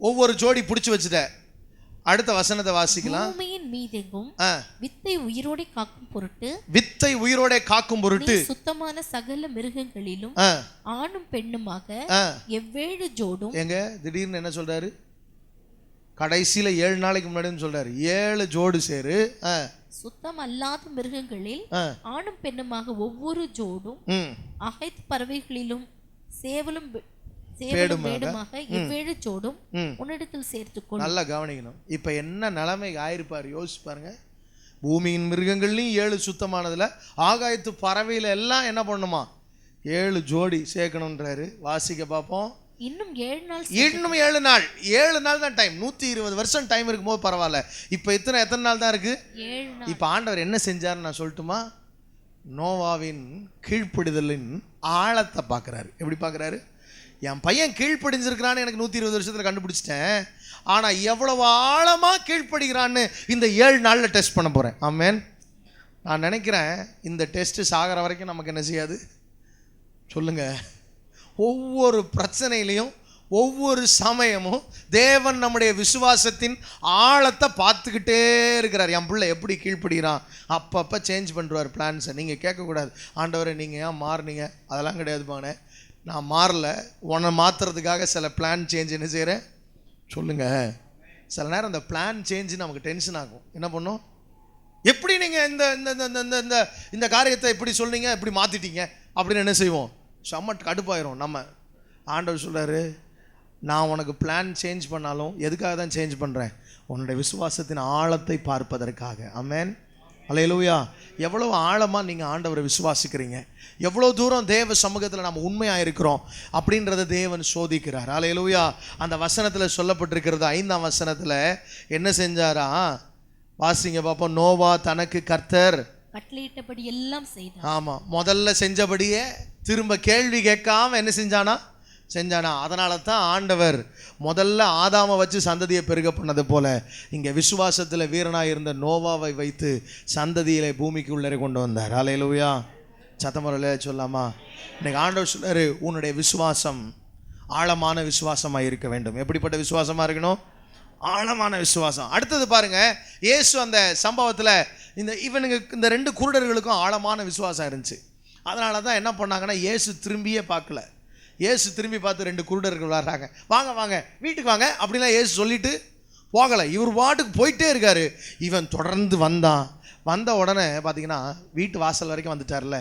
ஒவ்வொரு ஜோடி பிடிச்சு வச்சுட்ட. அடுத்த வசனத்தை வாசிக்கலாம். பூமியின் மீதெங்கும் வித்தை உயிரோடே காக்கும் பொருட்டு, வித்தை உயிரோடே காக்கும் பொருட்டு சுத்தமான சகல மிருகங்களிலும் ஆணும் பெண்ணுமாக எவ்வேழு ஜோடும். எங்க திடீர்னு என்ன சொல்றாரு? கடைசியில 7 நாளைக்கு முன்னாடி சொல்றாரு 7 ஜோடு சேரு. சுத்தம் அல்லாத மிருகங்களில் ஆணும் பெண்ணுமாக ஒவ்வொரு ஜோடும், அகைத்து பறவைகளிலும் சேவலும் பேடுமாக எவ்வேழு ஜோடும் உன்னிடத்தில் சேர்த்துக்கொள். நல்லா கவனிக்கணும். இப்ப என்ன நிலைமை ஆயிருப்பாரு யோசிச்சு பாருங்க. பூமியின் மிருகங்கள்லையும் 7 சுத்தமானதுல, ஆகாயத்து பறவையில எல்லாம் என்ன பண்ணுமா? 7 ஜோடி சேர்க்கணும்ன்றாரு. வாசிக்க பார்ப்போம். இன்னும் 7 நாள். 7 நாள் தான் டைம். 120 வருஷம் டைம் இருக்கும்போது பரவாயில்ல. இப்போ எத்தனை நாள் தான் இருக்கு? 7 நாள். இப்போ ஆண்டவர் என்ன செஞ்சார் நான் சொல்லட்டுமா? நோவாவின் கீழ்ப்படிதலின் ஆழத்தை பார்க்குறாரு. எப்படி பார்க்குறாரு? என் பையன் கீழ்ப்படிஞ்சிருக்கிறான்னு எனக்கு 120 வருஷத்தில் கண்டுபிடிச்சிட்டேன். ஆனால் எவ்வளவு ஆழமாக கீழ்ப்படுகிறான்னு இந்த 7 நாளில் டெஸ்ட் பண்ண போகிறேன். ஆமென். நான் நினைக்கிறேன் இந்த டெஸ்ட்டு சாகிற வரைக்கும் நமக்கு என்ன செய்யாது சொல்லுங்கள். ஒவ்வொரு பிரச்சனையிலையும் ஒவ்வொரு சமயமும் தேவன் நம்முடைய விசுவாசத்தின் ஆழத்தை பார்த்துக்கிட்டே இருக்கிறார். என் பிள்ளை எப்படி கீழ்ப்படுகிறான், அப்பப்போ சேஞ்ச் பண்ணுறார் பிளான்ஸை. நீங்கள் கேட்கக்கூடாது, ஆண்டவரை நீங்கள் ஏன் மாறினீங்க? அதெல்லாம் கிடையாது பானே. நான் மாறல, உன்னை மாற்றுறதுக்காக சில பிளான் சேஞ்ச் என்ன செய்கிறேன் சொல்லுங்கள். சில நேரம் அந்த பிளான் சேஞ்சு நமக்கு டென்ஷன் ஆகும். என்ன பண்ணும்? எப்படி நீங்கள் இந்த இந்த இந்த இந்த காரியத்தை எப்படி சொன்னீங்க, எப்படி மாற்றிட்டீங்க அப்படின்னு என்ன செய்வோம்? செம்ம கடுப்பாயிரும். நம்ம ஆண்டவர் சொல்கிறாரு, நான் உனக்கு பிளான் சேஞ்ச் பண்ணாலும் எதுக்காக தான் சேஞ்ச் பண்ணுறேன்? உன்னுடைய விசுவாசத்தின் ஆழத்தை பார்ப்பதற்காக. ஆமென். அல்லேலூயா. எவ்வளோ ஆழமாக நீங்கள் ஆண்டவரை விசுவாசிக்கிறீங்க, எவ்வளோ தூரம் தேவ சமூகத்தில் நம்ம உண்மையாக இருக்கிறோம் அப்படின்றத தேவன் சோதிக்கிறார். அல்லேலூயா. அந்த வசனத்தில் சொல்லப்பட்டிருக்கிறது 5ஆம் வசனத்தில் என்ன செஞ்சாரா? வாசிங்க பாப்போம். நோவா தனக்கு கர்த்தர் கட்டளையிட்டபடி எல்லாம் செய்தான். ஆமாம், முதல்ல செஞ்சபடியே திரும்ப கேள்வி கேட்காம என்ன செஞ்சானா? அதனால தான் ஆண்டவர் முதல்ல ஆதாமை வச்சு சந்ததியை பெருக பண்ணது போல இங்கே விசுவாசத்தில் வீரனாக இருந்த நோவாவை வைத்து சந்ததியிலே பூமிக்கு உள்ளே கொண்டு வந்தார். அல்லேலூயா. சத்தமுறையில சொல்லாமா? இன்னைக்கு ஆண்டவர் சொல்றாரு, உன்னுடைய விசுவாசம் ஆழமான விசுவாசமாக இருக்க வேண்டும். எப்படிப்பட்ட விசுவாசமாக இருக்கணும்? ஆழமான விசுவாசம். அடுத்தது பாருங்க, இயேசு அந்த சம்பவத்தில் இவனுக்கு இந்த 2 குருடர்களுக்கும் ஆழமான விசுவாசம் இருந்துச்சு. அதனால தான் என்ன பண்ணாங்கன்னா, இயேசு திரும்பியே பார்க்கல. இயேசு திரும்பி பார்த்து 2 குருடர்கள் வர்றாங்க, வாங்க வாங்க வீட்டுக்கு வாங்க அப்படிலாம் இயேசு சொல்லிட்டு போகலை. இவர் பாட்டுக்கு போயிட்டே இருக்காரு. இவன் தொடர்ந்து வந்த உடனே பார்த்தீங்கன்னா வீட்டு வாசல் வரைக்கும் வந்துட்டார்ல.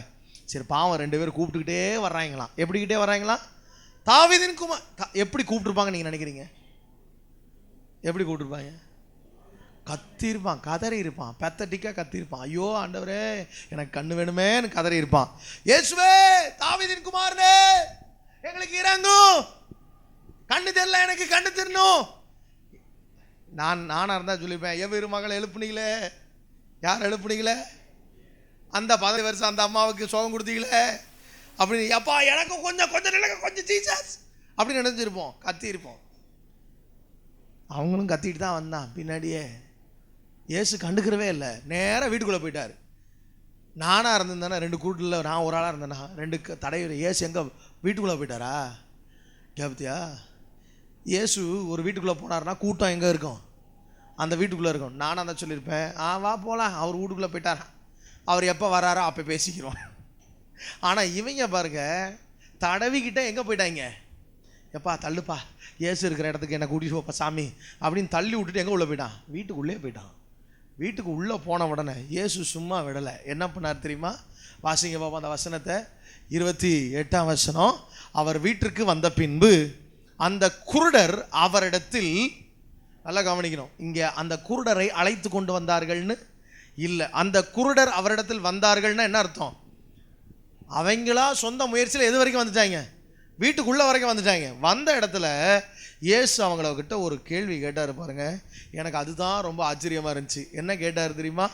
சரி பாவம் 2 பேர் கூப்பிட்டுக்கிட்டே வர்றாங்களாம். எப்படிக்கிட்டே வர்றாங்களாம்? தாவீதின் குமார். எப்படி கூப்பிட்டுருப்பாங்க நீங்கள் நினைக்கிறீங்க? எப்படி கூப்பிட்டுருப்பாங்க? கத்திருப்பான், கதறி இருப்பான், பெத்தட்டிக்காக கத்திருப்பான். ஐயோ ஆண்டவரே எனக்கு கண்ணு வேணுமேன்னு கதறி இருப்பான். இயேசுவே தாவீதின் குமாரனே எங்களுக்கு இறங்கும், கண்ணு தெரியல, எனக்கு கண்ணு தெரியணும். நானாக இருந்தால் சொல்லிப்பேன், எவ்வளவு மகளை எழுப்புனீங்களே? யார் எழுப்புனீங்களே? அந்த 10 வருஷம் அந்த அம்மாவுக்கு சோகம் கொடுத்தீங்களே அப்படின்னு, அப்பா எனக்கும் கொஞ்சம் ஜீசஸ் அப்படின்னு நினைச்சிருப்போம், கத்தி இருப்போம். அவங்களும் கத்திட்டு தான் வந்தான் பின்னாடியே. இயேசு கண்டுக்கிறவே இல்லை, நேராக வீட்டுக்குள்ளே போயிட்டார். நானாக இருந்திருந்தேன்னா 2 கூட்டில் நான் ஒரு ஆளாக இருந்தேன்னா 2 தடையில் இயேசு எங்கே வீட்டுக்குள்ளே போயிட்டாரா? கேப்தியா? இயேசு ஒரு வீட்டுக்குள்ளே போனார்னா கூட்டம் எங்கே இருக்கும்? அந்த வீட்டுக்குள்ளே இருக்கும். நானாக தான் சொல்லியிருப்பேன், வா போகலாம், அவர் வீட்டுக்குள்ளே போயிட்டாரா, அவர் எப்போ வராரோ அப்போ பேசிக்கிறோம். ஆனால் இவங்க பாருங்க, தடவிக்கிட்டே எங்கே போயிட்டாங்க? எப்பா தள்ளுப்பா, இயேசு இருக்கிற இடத்துக்கு என்ன கூட்டிட்டு போப்பா சாமி அப்படின்னு தள்ளி விட்டுட்டு எங்கே உள்ளே போயிட்டான்? வீட்டுக்குள்ளே போயிட்டான். வீட்டுக்கு உள்ளே போன உடனே இயேசு சும்மா விடலை. என்ன பண்ணார் தெரியுமா? வாசிங்க பாப்பா அந்த வசனத்தை. 28ஆம் வசனம். அவர் வீட்டிற்கு வந்த பின்பு அந்த குருடர் அவரிடத்தில், நல்லா கவனிக்கணும், இங்கே அந்த குருடரை அழைத்து கொண்டு வந்தார்கள்னு இல்லை. அந்த குருடர் அவரிடத்தில் வந்தார்கள்னா என்ன அர்த்தம்? அவங்களா சொந்த முயற்சியில் எது வரைக்கும் வந்துட்டாங்க? வீட்டுக்குள்ளே வரைக்கும் வந்துட்டாங்க. வந்த இடத்துல இயேசு அவங்கக்கிட்ட ஒரு கேள்வி கேட்டார் பாருங்க. எனக்கு அதுதான் ரொம்ப ஆச்சரியமாக இருந்துச்சு. என்ன கேட்டார் தெரியுமா?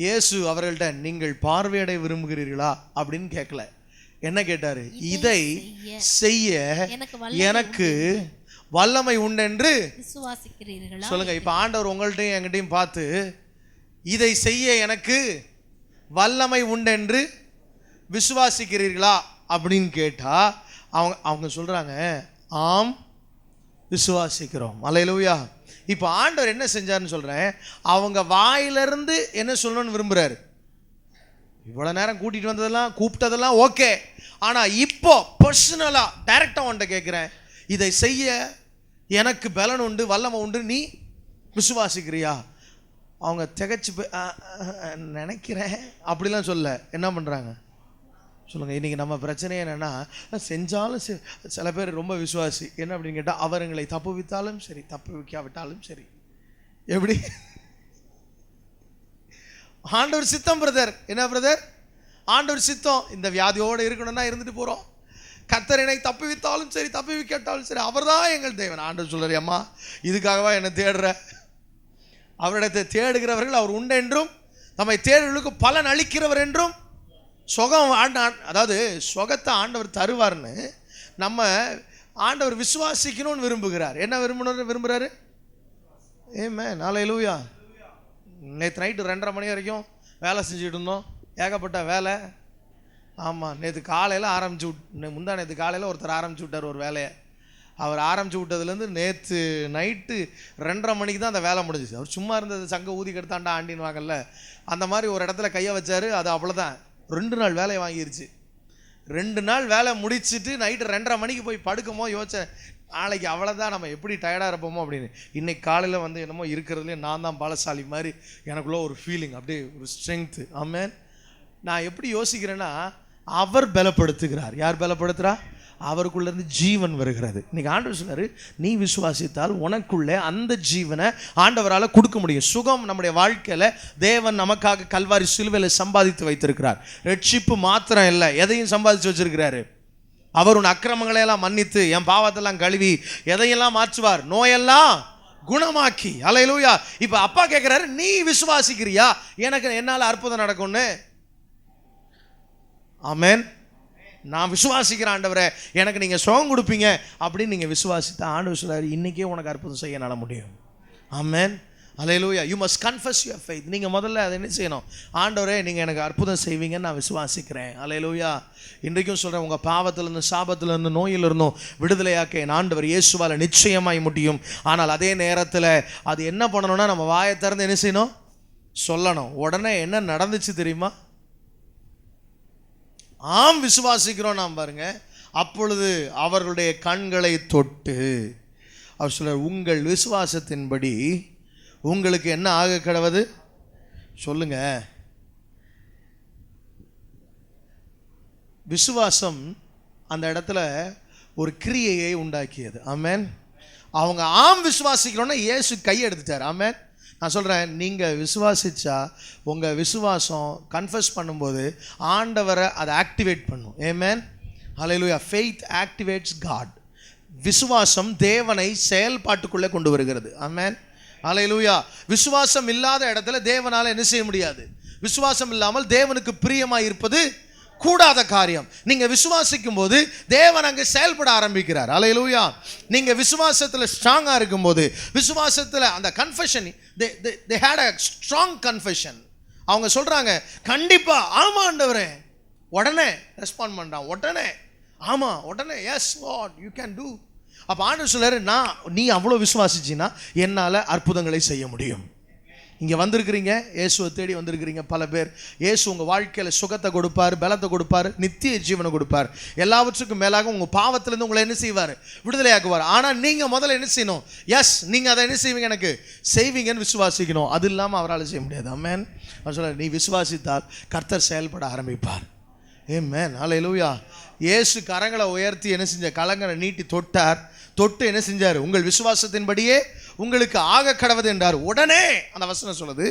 இயேசு அவர்கள்ட்ட நீங்கள் பார்வையடைய விரும்புகிறீர்களா அப்படின்னு கேட்கல. என்ன கேட்டார்? இதை செய்ய எனக்கு வல்லமை உண்டென்று விசுவாசிக்கிறீர்களா? சொல்லுங்க. இப்போ ஆண்டவர் உங்கள்கிட்டையும் என்கிட்டையும் பார்த்து இதை செய்ய எனக்கு வல்லமை உண்டென்று விசுவாசிக்கிறீர்களா அப்படின்னு கேட்டா அவங்க சொல்றாங்க, ஆம் விசுவாசிக்கிறோம். அல்லேலூயா. இப்போ ஆண்டவர் என்ன செஞ்சாருன்னு சொல்றேன், அவங்க வாயிலிருந்து என்ன சொல்லணும்னு விரும்புறாரு. இவ்வளோ நேரம் கூட்டிட்டு வந்ததெல்லாம் கூப்பிட்டதெல்லாம் ஓகே, ஆனால் இப்போ பர்சனலாக டைரக்டாக அவன்கிட்ட கேட்குறேன், இதை செய்ய எனக்கு பலன் உண்டு, வல்லமை உண்டு, நீ விசுவாசிக்கிறியா? அவங்க திகச்சு நினைக்கிறேன் அப்படிலாம் சொல்ல. என்ன பண்ணுறாங்க சொல்லுங்கள். இன்றைக்கி நம்ம பிரச்சனையே என்னென்னா, செஞ்சாலும் சில பேர் ரொம்ப விசுவாசி. என்ன அப்படின்னு கேட்டால், அவர்களை தப்பு வித்தாலும் சரி, தப்பு வைக்காவிட்டாலும் சரி. எப்படி? ஆண்டவர் சித்தம் பிரதர். என்ன பிரதர்? ஆண்டவர் சித்தம். இந்த வியாதியோடு இருக்கணும்னா இருந்துட்டு போகிறோம். கர்த்தரனை தப்பு வித்தாலும் சரி, தப்பு வைக்காட்டாலும் சரி, அவர் தான் எங்கள் தேவன். ஆண்டவர் சொல்கிறார், அம்மா இதுக்காகவா என்னை தேடுற? அவரிடத்தை தேடுகிறவர்கள் அவர் உண்டு என்றும், நம்மை தேடுகளுக்கு பலன் அளிக்கிறவர் என்றும், சுகம் அதாவது சுகத்தை ஆண்டவர் தருவார்னு நம்ம ஆண்டவர் விசுவாசிக்கணும்னு விரும்புகிறார். என்ன விரும்புகிறாரு? ஆமென். அல்லேலூயா. நேற்று நைட்டு 2:30 மணி வரைக்கும் வேலை செஞ்சுட்டு இருந்தோம். ஏகப்பட்ட வேலை. ஆமாம். நேற்று காலையில் முந்தா நேற்று காலையில் ஒருத்தர் ஆரம்பிச்சு விட்டார் ஒரு வேலையை. அவர் ஆரம்பிச்சு விட்டதுலேருந்து நேற்று நைட்டு 2:30 மணிக்கு தான் அந்த வேலை முடிஞ்சிச்சு. அவர் சும்மா இருந்தது சங்க ஊதி கெடுத்தாண்டா ஆண்டின்வாங்கல்ல, அந்த மாதிரி ஒரு இடத்துல கையை வச்சார். அது அவ்வளோதான். 2 நாள் வேலையை வாங்கிருச்சு. 2 நாள் வேலை முடிச்சுட்டு நைட்டு 2:30 மணிக்கு போய் படுக்குமோ யோசிச்சேன், நாளைக்கு அவ்வளோதான், நம்ம எப்படி டயர்டாக இருப்போமோ அப்படின்னு. இன்னைக்கு காலையில் வந்து என்னமோ இருக்கிறதுலே நான் தான் பலசாலி மாதிரி எனக்குள்ள ஒரு ஃபீலிங், அப்படியே ஒரு ஸ்ட்ரென்த்து. ஆமென். நான் எப்படி யோசிக்கிறேன்னா, அவர் பலப்படுத்துகிறார். யார் பலப்படுத்துகிறா? அவருக்குள்ளேருந்து ஜீவன் வருகிறது. இன்னைக்கு ஆண்டவர் சொன்னார், நீ விசுவாசித்தால் உனக்குள்ளே அந்த ஜீவனை ஆண்டவரால் கொடுக்க முடியும். சுகம் நம்முடைய வாழ்க்கையில் தேவன் நமக்காக கல்வாரி சிலுவையில் சம்பாதித்து வைத்திருக்கிறார். ரட்சிப்பு மாத்திரம் இல்லை, எதையும் சம்பாதிச்சு வச்சிருக்கிறாரு. அவர் உன் அக்கிரமங்களையெல்லாம் மன்னித்து என் பாவத்தெல்லாம் கழுவி எதையெல்லாம் மாற்றுவார், நோயெல்லாம் குணமாக்கி. அல்லேலூயா. இப்போ அப்பா கேட்குறாரு, நீ விசுவாசிக்கிறியா என்னால் அற்புதம் நடக்கும்னு? ஆமென். நான் விசுவாசிக்கிறேன் ஆண்டவரே, எனக்கு நீங்கள் சுகம் கொடுப்பீங்க அப்படின்னு நீங்கள் விசுவாசித்தா ஆண்டவர் சொல்றாரு, இன்றைக்கே உனக்கு அற்புதம் செய்ய நட முடியும். ஆமென். அல்லேலூயா. You must confess your faith. நீங்கள் முதல்ல அதை என்ன செய்யணும்? ஆண்டவரே நீங்கள் எனக்கு அற்புதம் செய்வீங்கன்னு நான் விசுவாசிக்கிறேன். அல்லேலூயா. இன்றைக்கும் சொல்கிறேன், உங்கள் பாவத்திலிருந்து, சாபத்திலிருந்து, நோயிலிருந்தும் விடுதலையாக்க என் ஆண்டவர் இயேசுவால் நிச்சயமாய் முடியும். ஆனால் அதே நேரத்தில் அது என்ன பண்ணணும்னா, நம்ம வாயை திறந்து என்ன செய்யணும்? சொல்லணும். உடனே என்ன நடந்துச்சு தெரியுமா? ஆம் விசுவாசிக்கிறோம் நாம் பாருங்க. அப்பொழுது அவர்களுடைய கண்களை தொட்டு அவர் சொல்றார், உங்கள் விசுவாசத்தின்படி உங்களுக்கு என்ன ஆக கடவது சொல்லுங்க. விசுவாசம் அந்த இடத்துல ஒரு கிரியையை உண்டாக்கியது. ஆமென். அவங்க ஆம் விசுவாசிக்கிறோன்னா இயேசு கை எடுத்துட்டார். ஆமென். நான் சொல்கிறேன், நீங்கள் விசுவாசித்தா உங்கள் விசுவாசம் கன்ஃபஸ் பண்ணும்போது ஆண்டவரை அதை ஆக்டிவேட் பண்ணும். ஆமென். ஹல்லேலூயா. Faith activates God. விசுவாசம் தேவனை செயல்பாட்டுக்குள்ளே கொண்டு வருகிறது. ஆமென். ஹல்லேலூயா. விசுவாசம் இல்லாத இடத்துல தேவனால் என்ன செய்ய முடியாது? விசுவாசம் இல்லாமல் தேவனுக்கு பிரியமாக இருப்பது கூடாத காரியம். நீங்க விசுவாசிக்கும் போது தேவன் அங்கே செயல்பட ஆரம்பிக்கிறார். அல்லேலூயா. நீங்க விசுவாசத்தில் ஸ்ட்ராங்கா இருக்கும்போது, விசுவாசத்தில் அந்த confession, they had a strong confession. அவங்க சொல்றாங்க, கண்டிப்பா ஆமா ஆண்டவரே. உடனே ரெஸ்பாண்ட் பண்றான். உடனே ஆமா, உடனே yes lord you can do. அப்ப ஆண்டவர் சொல்றாரு, நீ அவ்வளோ விசுவாசிச்சினா என்னால அற்புதங்களை செய்ய முடியும். இங்கே வந்திருக்கிறீங்க, இயேசுவை தேடி வந்திருக்கிறீங்க பல பேர். இயேசு உங்கள் வாழ்க்கையில் சுகத்தை கொடுப்பார், பலத்தை கொடுப்பார், நித்திய ஜீவனை கொடுப்பார். எல்லாவற்றுக்கும் மேலாக உங்கள் பாவத்திலேருந்து உங்களை என்ன செய்வார்? விடுதலையாக்குவார். ஆனால் நீங்கள் முதல்ல என்ன செய்யணும்? எஸ், நீங்கள் அதை என்ன செய்வீங்க? எனக்கு செய்வீங்கன்னு விசுவாசிக்கணும். அது இல்லாமல் அவரால் செய்ய முடியாது. ஆமென். அவர் சொல்ல, நீ விசுவாசித்தால் கர்த்தர் செயல்பட ஆரம்பிப்பார். ஆமென். அல்லேலூயா. இயேசு கரங்களை உயர்த்தி என்ன செஞ்ச? கரங்களை நீட்டி தொட்டார். தொட்டு என்ன செஞ்சார்? உங்கள் விசுவாசத்தின்படியே உங்களுக்கு ஆக கடவுது என்றார். உடனே அந்த வசனம் சொல்லுது.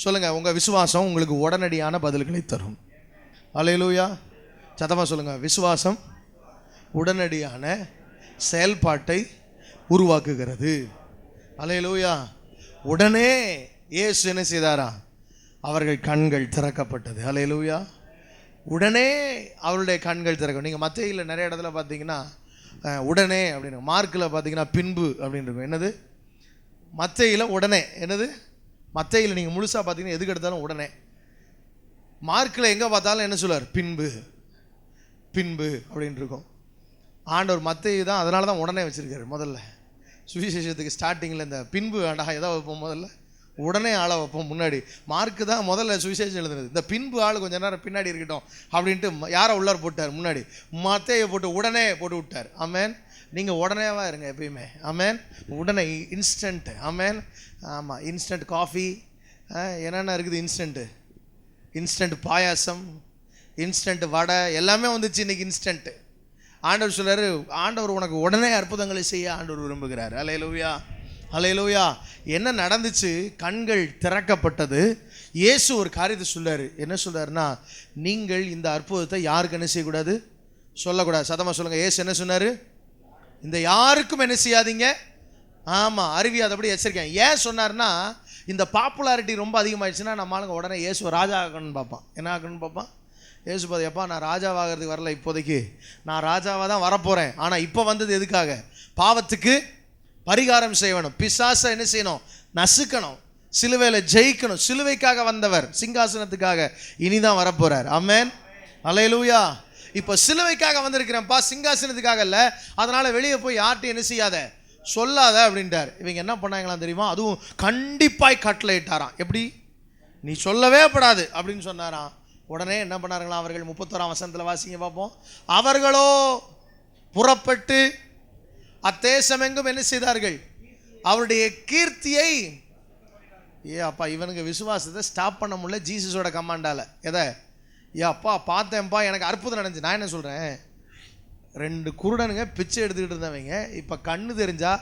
சொல்லுங்க, உங்கள் விசுவாசம் உங்களுக்கு உடனடியான பதில்களை தரும். அல்லேலூயா. சத்தமாக சொல்லுங்க, விசுவாசம் உடனடியான செயல்பாட்டை உருவாக்குகிறது. அல்லேலூயா. உடனே இயேசு என்ன செய்தாரா? அவர்கள் கண்கள் திறக்கப்பட்டது. அல்லேலூயா. உடனே அவருடைய கண்கள் திறக்கும். நீங்கள் மத்தேயில நிறைய இடத்துல பார்த்தீங்கன்னா உடனே அப்படின்னு, மார்க்கில் பார்த்தீங்கன்னா பின்பு அப்படின்னு இருக்கும். என்னது? மத்தேயில உடனே. என்னது? மத்தேயில நீங்கள் முழுசாக பார்த்தீங்கன்னா எதுக்கு எடுத்தாலும் உடனே. மார்க்கில் எங்கே பார்த்தாலும் என்ன சொல்லுவார்? பின்பு பின்பு அப்படின்னு இருக்கும். ஆண்டவர் மத்தேயு தான் அதனால தான் உடனே வச்சுருக்காரு. முதல்ல சுவிசேஷத்துக்கு ஸ்டார்டிங்கில் இந்த பின்பு வேண்டாம் எதை வைப்போம்? முதல்ல உடனே ஆளை வைப்போம் முன்னாடி. மார்க்கு தான் முதல்ல சுவிசேஷம் எழுதுனது. இந்த பின்பு ஆள் கொஞ்சம் நேரம் பின்னாடி இருக்கட்டும் அப்படின்ட்டு யாரை உள்ளார் போட்டார்? முன்னாடி மத்தேயை போட்டு உடனே போட்டு விட்டார். ஆமென். நீங்கள் உடனேவா இருங்க எப்பயுமே. ஆமென். உடனே இன்ஸ்டன்ட். ஆமென். ஆமாம், இன்ஸ்டன்ட் காஃபி, என்னென்ன இருக்குது? இன்ஸ்டன்ட் பாயாசம், இன்ஸ்டன்ட் வடை, எல்லாமே வந்துச்சு இன்றைக்கி இன்ஸ்டன்ட்டு. ஆண்டவர் சொல்கிறார், ஆண்டவர் உனக்கு உடனே அற்புதங்களை செய்ய ஆண்டவர் விரும்புகிறார். அல்லேலூயா. அல்லேலூயா. என்ன நடந்துச்சு? கண்கள் திறக்கப்பட்டது. இயேசு ஒரு காரியத்தை சொல்றாரு. என்ன சொல்றாருன்னா, நீங்கள் இந்த அற்புதத்தை யாருக்கு என்ன செய்யக்கூடாது? சொல்லக்கூடாது. சத்தமாக சொல்லுங்கள். இயேசு என்ன சொன்னார்? இந்த யாருக்கும் என்ன செய்யாதீங்க. ஆமாம், அறிவியாதபடி எச்சரிக்கை. ஏன் சொன்னார்னா, இந்த பாப்புலாரிட்டி ரொம்ப அதிகமாகிடுச்சுன்னா நம்ம ஆளுங்க உடனே இயேசு ராஜா ஆகணும்னு பார்ப்பான். என்ன ஆகணும்னு பார்ப்பான்? இயேசு பார்த்தியப்பா, நான் ராஜாவாகிறதுக்கு வரல, இப்போதைக்கு நான் ராஜாவாக தான் வரப்போகிறேன். ஆனால் இப்போ வந்தது எதுக்காக? பாவத்துக்கு பரிகாரம் செய்யணும், பிசாசை என்ன செய்யணும்? நசுக்கணும், சிலுவையில் ஜெயிக்கணும். சிலுவைக்காக வந்தவர் சிங்காசனத்துக்காக இனிதான் வரப்போகிறார். ஆமென். அல்லேலூயா. இப்போ சிலுவைக்காக வந்திருக்கிறேன்ப்பா, சிங்காசனத்துக்காக இல்லை. அதனால் வெளியே போய் யார்கிட்டையும் என்ன செய்யாத, சொல்லாத அப்படின்ட்டார். இவங்க என்ன பண்ணாங்களாம் தெரியுமா? அதுவும் கண்டிப்பாய் கட்டளையிட்டாராம். எப்படி? நீ சொல்லவே படாது அப்படின்னு சொன்னாராம். உடனே என்ன பண்ணாருங்களா அவர்கள்? 31ஆம் வசனத்தில் வாசிங்க பார்ப்போம். அவர்களோ புறப்பட்டு அத்தேசமெங்கும் என்ன செய்தார்கள்? அவருடைய கீர்த்தியை. அப்பா, இவனுக்கு விசுவாசத்தை ஸ்டாப் பண்ண முடியல ஜீசஸோட கமாண்டால். எதை? அப்பா பார்த்தேன்ப்பா, எனக்கு அற்புதம் நடந்துச்சு. நான் என்ன சொல்கிறேன்? 2 குருடனுங்க பிச்சை எடுத்துக்கிட்டு இருந்தவங்க இப்போ கண்ணு தெரிஞ்சா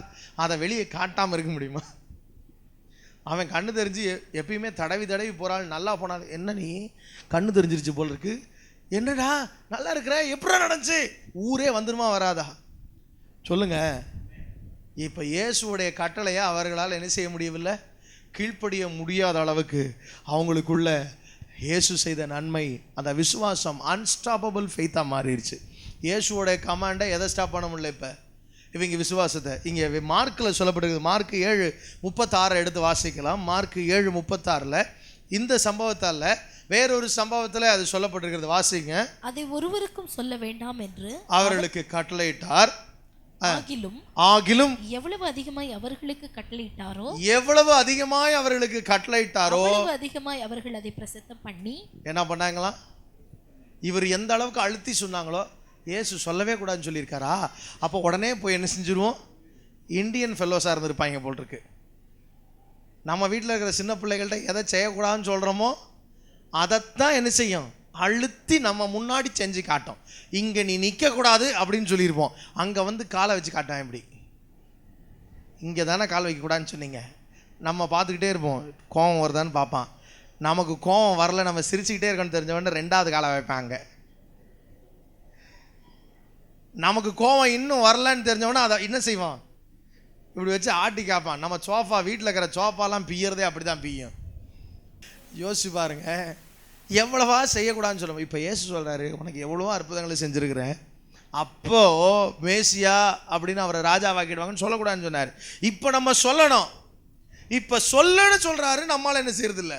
அதை வெளியே காட்டாமல் இருக்க முடியுமா? அவன் கண்ணு தெரிஞ்சு எப்பயுமே தடவி போகிறாள். நல்லா போனால், என்ன நீ கண்ணு தெரிஞ்சிருச்சு போல் இருக்கு, என்னடா நல்லா இருக்கிற, எப்படா நடந்துச்சு? ஊரே வந்துருமா வராதா? சொல்லுங்க. இப்போ இயேசுடைய கட்டளையை அவர்களால் என்ன செய்ய முடியவில்லை? கீழ்ப்படிய முடியாத அளவுக்கு அவங்களுக்குள்ள இயேசு செய்த நன்மை, அந்த விசுவாசம் அன்ஸ்டாப்பபிள் ஃபெய்த்தாக மாறிடுச்சு. இயேசுவோடைய கமாண்டை எதை ஸ்டாப் பண்ண முடியல? இப்போ இவங்க விசுவாசத்தை. இங்கே மார்க்கில் சொல்லப்பட்டிருக்குது. மார்க் 7:36 எடுத்து வாசிக்கலாம். மார்க் 7:36 இந்த சம்பவத்தால் வேறொரு சம்பவத்தில் அது சொல்லப்பட்டிருக்கிறது. வாசிங்க. அதை ஒருவருக்கும் சொல்ல வேண்டாம் என்று அவர்களுக்கு கட்டளையிட்டார். ஆகிலும் எவ்வளவு அதிகமாய் அவர்களுக்கு கட்டளையிட்டாரோ அதிகமாய் அவர்கள் அதை பிரசித்தம் பண்ணி என்ன பண்ணாங்களா? இவர் எந்த அளவுக்கு அழுத்தி சொன்னாங்களோ, இயேசு சொல்லவே கூடாதுன்னு சொல்லியிருக்காரா? அப்போ உடனே போய் என்ன செஞ்சுருவோம்? இந்தியன் ஃபெல்லோஸாக இருந்திருப்பாங்க போல் இருக்கு. நம்ம வீட்டில் இருக்கிற சின்ன பிள்ளைகள்கிட்ட எதை செய்யக்கூடாதுன்னு சொல்கிறோமோ அதைத்தான் என்ன செய்யும்? அழுத்தி நம்ம முன்னாடி செஞ்சு காட்டும். இங்கே நீ நிற்கக்கூடாது அப்படின்னு சொல்லியிருப்போம், அங்கே வந்து காலை வச்சு காட்டான். எப்படி? இங்கே தானே கால் வைக்கக்கூடாதுன்னு சொன்னீங்க. நம்ம பார்த்துக்கிட்டே இருப்போம், கோபம் வருதான்னு பார்ப்பான். நமக்கு கோபம் வரல, நம்ம சிரிச்சுக்கிட்டே இருக்கணும்னு தெரிஞ்சவொடனே 2வது காலை வைப்பாங்க. நமக்கு கோபம் இன்னும் வரலன்னு தெரிஞ்சவொடனே அதை என்ன செய்வான்? இப்படி வச்சு ஆட்டி காப்பான். நம்ம சோஃபா, வீட்டில் இருக்கிற சோஃபாலாம் பிய்யறதே அப்படி தான் பிய்யும். யோசிச்சு பாருங்க, எவ்வளவா செய்யக்கூடாதுன்னு சொல்லுவோம். இப்போ இயேசு சொல்கிறாரு, உனக்கு எவ்வளவோ அற்புதங்களை செஞ்சுருக்கிறேன், அப்போது மேசியா அப்படின்னு அவரை ராஜாவாக்கிடுவாங்கன்னு சொல்லக்கூடாதுன்னு சொன்னார். இப்போ நம்ம சொல்லணும். இப்போ சொல்லணும்னு சொல்கிறாரு, நம்மளால் என்ன செய்யறதில்ல.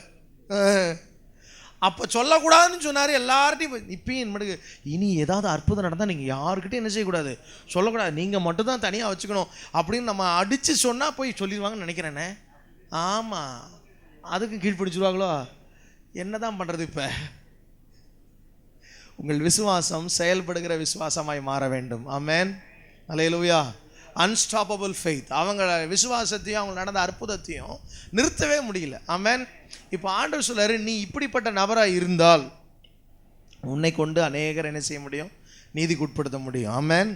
அப்போ சொல்லக்கூடாதுன்னு சொன்னார் எல்லார்ட்டையும். இப்பயும் மட்டும் இனி ஏதாவது அற்புதம் நடந்தால் நீங்கள் யாருக்கிட்டையும் என்ன செய்யக்கூடாது, சொல்லக்கூடாது, நீங்கள் மட்டும் தான் தனியாக வச்சுக்கணும் அப்படின்னு நம்ம அடித்து சொன்னால் போய் சொல்லிடுவாங்கன்னு நினைக்கிறேனே. ஆமாம் அதுக்கு கீழ்ப்பிடிச்சிருவாங்களோ? என்னதான் பண்ணுறது? இப்போ உங்கள் விசுவாசம் செயல்படுகிற விசுவாசமாய் மாற வேண்டும். ஆமென், அல்லேலூயா. Unstoppable faith. அவங்க விசுவாசத்தையும் அவங்க நடந்த அற்புதத்தையும் நிறுத்தவே முடியல. ஆமென். இப்போ ஆண்டவர் சொல்றாரு, நீ இப்படிப்பட்ட நபராக இருந்தால் உன்னை கொண்டு அநேகர் என்ன செய்ய முடியும்? நீதிக்கு உட்படுத்த முடியும். ஆமென்,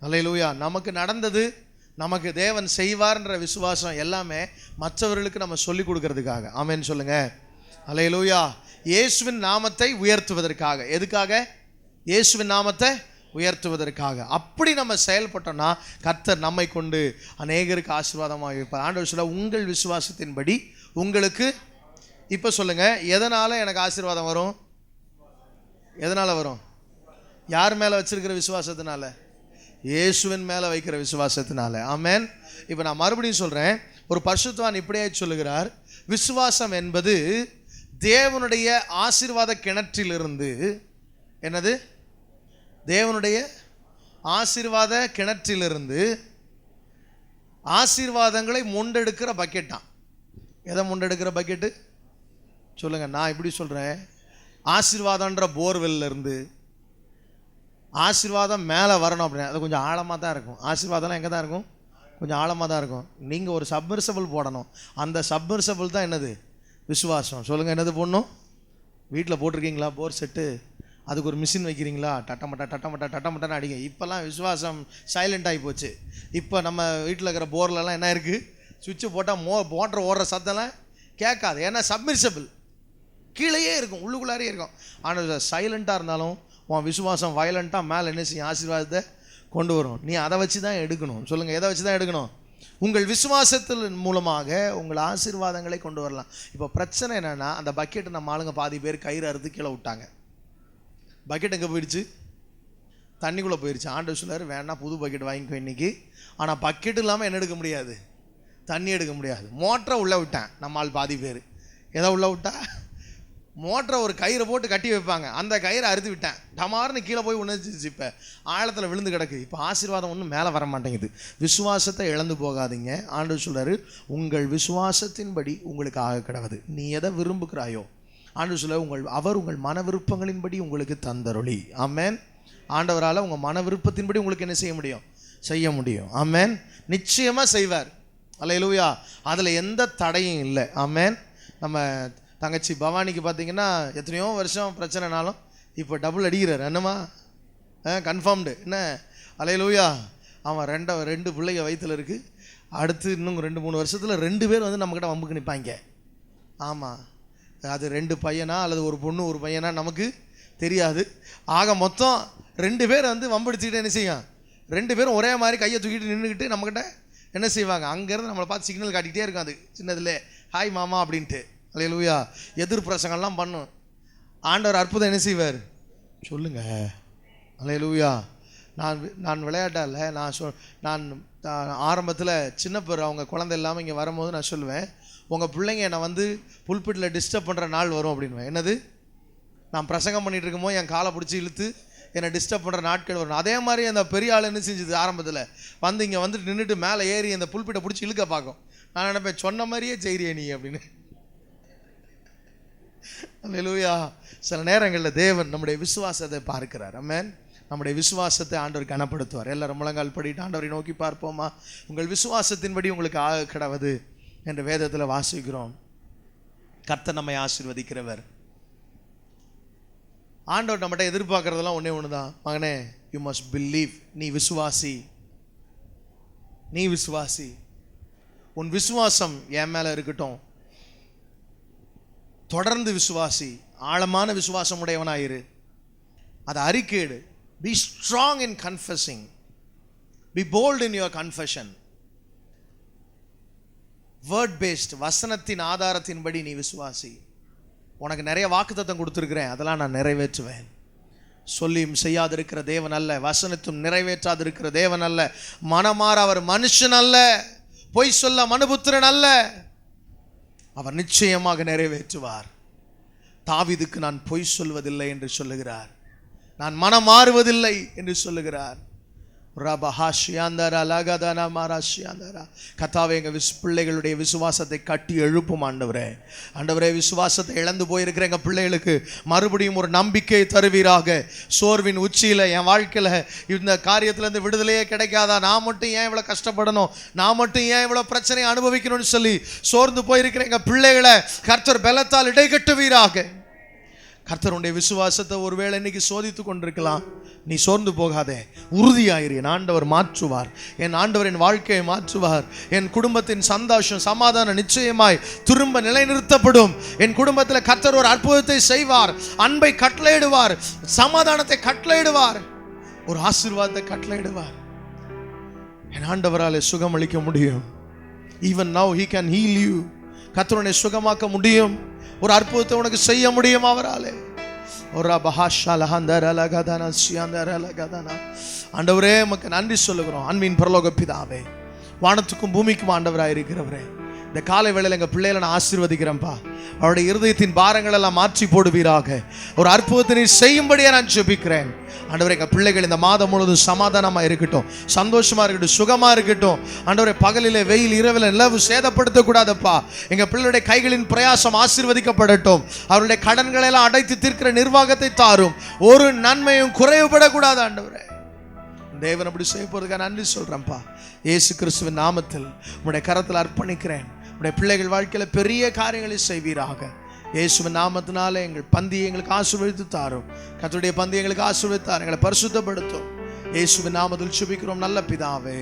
அல்லேலூயா. நமக்கு நடந்தது, நமக்கு தேவன் செய்வார்ன்ற விசுவாசம் எல்லாமே மற்றவர்களுக்கு நம்ம சொல்லிக் கொடுக்கறதுக்காக. ஆமென் சொல்லுங்க, அல்லேலூயா. இயேசுவின் நாமத்தை உயர்த்துவதற்காக. எதுக்காக? இயேசுவின் நாமத்தை உயர்த்துவதற்காக. அப்படி நம்ம செயல்பட்டோம்னா கர்த்தர் நம்மை கொண்டு அநேகருக்கு ஆசீர்வாதமாக இருப்பார். ஆண்டவர் சொல்ல, உங்கள் விசுவாசத்தின்படி உங்களுக்கு. இப்போ சொல்லுங்க, எதனால எனக்கு ஆசீர்வாதம் வரும்? எதனால வரும்? யார் மேலே வச்சிருக்கிற விசுவாசத்தினால? இயேசுவின் மேலே வைக்கிற விசுவாசத்தினால. ஆமென். இப்போ நான் மறுபடியும் சொல்கிறேன், ஒரு பரிசுத்தவான் இப்படியே சொல்லுகிறார், விசுவாசம் என்பது தேவனுடைய ஆசீர்வாத கிணற்றிலிருந்து, என்னது? தேவனுடைய ஆசீர்வாத கிணற்றிலிருந்து ஆசீர்வாதங்களை முண்டெடுக்கிற பக்கெட்டான். எதை முண்டெடுக்கிற பக்கெட்டு சொல்லுங்கள். நான் இப்படி சொல்கிறேன், ஆசீர்வாதன்ற போர்வெல்ல இருந்து ஆசீர்வாதம் மேலே வரணும் அப்படின்னா அது கொஞ்சம் ஆழமாக தான் இருக்கும். ஆசீர்வாதம்லாம் எங்கே தான் இருக்கும்? கொஞ்சம் ஆழமாக தான் இருக்கும். நீங்கள் ஒரு சப்மர்சபிள் போடணும். அந்த சப்மர்சபிள் தான் என்னது? விசுவாசம். சொல்லுங்கள், என்னது போடணும்? வீட்டில் போட்டிருக்கீங்களா போர் செட்டு? அதுக்கு ஒரு மிஷின் வைக்கிறீங்களா? டட்டமட்டான்னு அடிங்க. இப்போல்லாம் விசுவாசம் சைலண்ட் ஆகி போச்சு. இப்போ நம்ம வீட்டில் இருக்கிற போர்லலாம் என்ன இருக்குது? சுவிட்சு போட்டால் மோட்டர் ஓடுற சத்தம்லாம் கேட்காது. ஏன்னா சப்மர்சபிள் கீழேயே இருக்கும், உள்ளுக்குள்ளாரே இருக்கும். ஆனால் சைலண்ட்டாக இருந்தாலும் உன் விசுவாசம் வயலண்ட்டாக மேலே என்ன செய்யும்? ஆசீர்வாதத்தை கொண்டு வரும். நீ அதை வச்சு தான் எடுக்கணும். சொல்லுங்கள், எதை வச்சு தான் எடுக்கணும்? உங்கள் விசுவாசத்தின் மூலமாக உங்கள் ஆசீர்வாதங்களை கொண்டு வரலாம். இப்போ பிரச்சனை என்னென்னா, அந்த பக்கெட்டை நம்ம ஆளுங்க பாதி பேர் கயிறு அறுத்து கீழே விட்டாங்க. பக்கெட் எங்கே போயிடுச்சு? தண்ணிக்குள்ளே போயிடுச்சு. ஆண்டவர் சொல்லார், வேணா புது பக்கெட் வாங்கிக்கோ இன்னைக்கு. ஆனால் பக்கெட் இல்லாமல் என்ன எடுக்க முடியாது? தண்ணி எடுக்க முடியாது. மோட்டரை உள்ளே விட்டேன் நம்ம ஆள் பாதி பேர். எதை உள்ளே விட்டா? மோட்டரை ஒரு கயிறை போட்டு கட்டி வைப்பாங்க, அந்த கயிறை அறுத்து விட்டேன். டமார்னு கீழே போய் உணர்ச்சிச்சு. இப்போ ஆழத்தில் விழுந்து கிடக்கு. இப்போ ஆசீர்வாதம் ஒன்றும் மேலே வர மாட்டேங்குது. விசுவாசத்தை இழந்து போகாதீங்க. ஆண்டவர் சொல்றாரு, உங்கள் விசுவாசத்தின்படி உங்களுக்கு ஆக கிடவது. நீ எதை விரும்புகிறாயோ ஆண்டவர் சொல்ல, அவர் உங்கள் மன விருப்பங்களின்படி உங்களுக்கு தந்தருளி. ஆமென். ஆண்டவரால் உங்கள் மன விருப்பத்தின்படி உங்களுக்கு என்ன செய்ய முடியும்? செய்ய முடியும். ஆமென். நிச்சயமாக செய்வார். அல்லேலூயா. அதில் எந்த தடையும் இல்லை. ஆமென். நம்ம தங்கச்சி பவானிக்கு பார்த்தீங்கன்னா எத்தனையோ வருஷம் பிரச்சனைனாலும் இப்போ டபுள் அடிக்கிறார். என்னம்மா? கன்ஃபார்ம்டு. என்ன? அல்லேலூயா. அவன் ரெண்டு பிள்ளைங்க வயிற்றில் இருக்குது. அடுத்து இன்னும் 2-3 வருஷத்தில் 2 பேர் வந்து நம்மக்கிட்ட வம்புக்கு நிற்பாங்க. ஆமாம், அது 2 பையனா அல்லது ஒரு பொண்ணு ஒரு பையனா நமக்கு தெரியாது. ஆக மொத்தம் 2 பேர் வந்து வம்படிச்சுக்கிட்டு என்ன செய்யும்? 2 பேரும் ஒரே மாதிரி கையை தூக்கிட்டு நின்றுக்கிட்டு நம்மக்கிட்ட என்ன செய்வாங்க? அங்கேருந்து நம்மளை பார்த்து சிக்னல் காட்டிக்கிட்டே இருக்கும். அது சின்னதுல ஹாய் மாமா அப்படின்ட்டு. அல்லேலூயா. எதிர் பிரசங்கம்லாம் பண்ணும். ஆண்டவர் அற்புதம் என்ன செய்வார்? சொல்லுங்க. அல்லேலூயா. நான் விளையாட்டால் நான் ஆரம்பத்தில் சின்ன பேர் அவங்க குழந்தை இல்லாமல் இங்கே வரும்போது நான் சொல்லுவேன், உங்கள் பிள்ளைங்க என்னை வந்து புல்பிட்டில் டிஸ்டர்ப் பண்ணுற நாள் வரும் அப்படின்வேன். என்னது? நான் பிரசங்கம் பண்ணிகிட்டு இருக்கும்போது என் காலை பிடிச்சி இழுத்து என்னை டிஸ்டர்ப் பண்ணுற நாட்கள் வரும். அதே மாதிரி அந்த பெரிய ஆள் என்ன செஞ்சுது? ஆரம்பத்தில் வந்து இங்கே வந்துட்டு நின்றுட்டு மேலே ஏறி அந்த புல்பிட்டை பிடிச்சி இழுக்க பார்க்கும். நான் நினைப்பேன், சொன்ன மாதிரியே செய்கிறிய நீ அப்படின்னு. அல்லேலூயா. சில நேரங்களில் தேவன் நம்முடைய விசுவாசத்தை பார்க்கிறார். ஆமென். நம்முடைய விசுவாசத்தை ஆண்டவர் கனப்படுத்துவார். எல்லாரும் முழங்கால் படிட்டு ஆண்டவரை நோக்கி பார்ப்போமா? உங்கள் விசுவாசத்தின்படி உங்களுக்கு ஆக கிடவது என்று வேதத்தில் வாசிக்கிறோம். கர்த்தர் நம்மை ஆசீர்வதிக்கிறவர். ஆண்டவர் நம்மகிட்ட எதிர்பார்க்கறதெல்லாம் ஒன்று தான். மகனே, யூ மஸ்ட் பிலீவ். நீ விசுவாசி. நீ விசுவாசி. உன் விசுவாசம் என் மேலே இருக்கட்டும். தொடர்ந்து விசுவாசி. ஆழமான விசுவாசம் உடையவனாயிரு. அதை அறிக்கையிடு. Be strong in confessing. Be bold in your confession. Word based, வசனத்தின் ஆதாரத்தின்படி நீ விசுவாசி. உனக்கு நிறைய வாக்குத்தத்தம் கொடுத்துருக்கிறேன், அதெல்லாம் நான் நிறைவேற்றுவேன். சொல்லியும் செய்யாதிருக்கிற தேவன் அல்ல, வசனத்தும் நிறைவேற்றாதிருக்கிற தேவன் அல்ல. மனமாற அவர் மனுஷன் அல்ல, பொய் சொல்ல மனுபுத்திரன் அல்ல. அவர் நிச்சயமாக நிறைவேற்றுவார். தாவீதுக்கு நான் பொய் சொல்வதில்லை என்று சொல்லுகிறார். நான் மனம் மாறுவதில்லை என்று சொல்லுகிறார். கர்த்தாவே, எங்கள் பிள்ளைகளுடைய விசுவாசத்தை கட்டி எழுப்பும் ஆண்டவரே. ஆண்டவரே, விசுவாசத்தை இழந்து போயிருக்கிற எங்கள் பிள்ளைகளுக்கு மறுபடியும் ஒரு நம்பிக்கை தருவீராக. சோர்வின் உச்சியில் என் வாழ்க்கையில் இந்த காரியத்திலேருந்து விடுதலையே கிடைக்காதா, நான் மட்டும் ஏன் இவ்வளோ கஷ்டப்படணும், நான் மட்டும் ஏன் இவ்வளோ பிரச்சனையை அனுபவிக்கணும்னு சொல்லி சோர்ந்து போயிருக்கிற எங்கள் பிள்ளைகளை கர்த்தர் பலத்தால் இடைக்கட்டுவீராக. கர்த்தருடைய விசுவாசத்தை ஒருவேளை இன்னைக்கு சோதித்து கொண்டிருக்கலாம். நீ சோர்ந்து போகாதே, உறுதியாயிரு. என் ஆண்டவர் மாற்றுவார், என் ஆண்டவர் என் வாழ்க்கையை மாற்றுவார். என் குடும்பத்தின் சந்தோஷம் சமாதானம் நிச்சயமாய் திரும்ப நிலைநிறுத்தப்படும். என் குடும்பத்தில் கர்த்தர் ஒரு அற்புதத்தை செய்வார், அன்பை கட்டளையிடுவார், சமாதானத்தை கட்டளையிடுவார், ஒரு ஆசீர்வாதத்தை கட்டளையிடுவார். என் ஆண்டவராலே சுகம் அளிக்க முடியும். Even now he can heal you. கர்த்தர் சுகமாக்க முடியும், ஒரு அற்புதத்தை உனக்கு செய்ய முடியும் அவராலே. ஆண்டவரே, உமக்கு நன்றி சொல்லுகிறோம். அன்பின் பரலோக பிதாவே, வானத்துக்கும் பூமிக்கும் ஆண்டவராக இருக்கிறவரே, இந்த காலை வேளையில் எங்கள் பிள்ளைகளை நான் ஆசீர்வதிக்கிறேன்ப்பா. அவருடைய இருதயத்தின் பாரங்கள் எல்லாம் மாற்றி போடுவீராக. ஒரு அற்புதத்தை நீ செய்யும்படியே நான் ஜெபிக்கிறேன். ஆண்டவரே, எங்கள் பிள்ளைகள் இந்த மாதம் முழுவதும் சமாதானமாக இருக்கட்டும், சந்தோஷமாக இருக்கட்டும், சுகமாக இருக்கட்டும். ஆண்டவரே, பகலிலே வெயில், இரவில் நிலவு சேதப்படுத்தக்கூடாதப்பா. எங்கள் பிள்ளைகளுடைய கைகளின் பிரயாசம் ஆசீர்வதிக்கப்படட்டும். அவருடைய கடன்களை எல்லாம் அடைத்து தீர்க்கிற நிர்வாகத்தை தாரும். ஒரு நன்மையும் குறைவுபடக்கூடாது ஆண்டவரே. தேவன் அப்படி செய்ய போறதுக்காக நன்றி சொல்றேன்ப்பா. இயேசு கிறிஸ்துவின் நாமத்தில் உம்முடைய கரத்தில் அர்ப்பணிக்கிறேன். உம்முடைய பிள்ளைகள் வாழ்க்கையில் பெரிய காரியங்களை செய்வீராக. இயேசுவின் நாமத்தினாலே எங்கள் பந்தியை எங்களுக்கு ஆசீர்வதித்து தாரும். கர்த்தருடைய பந்தியை எங்களுக்கு ஆசீர்வதித்தார், எங்களை பரிசுத்தப்படுத்தும். இயேசுவின் நாமத்தில் ஜெபிக்கிறோம் நல்ல பிதாவே.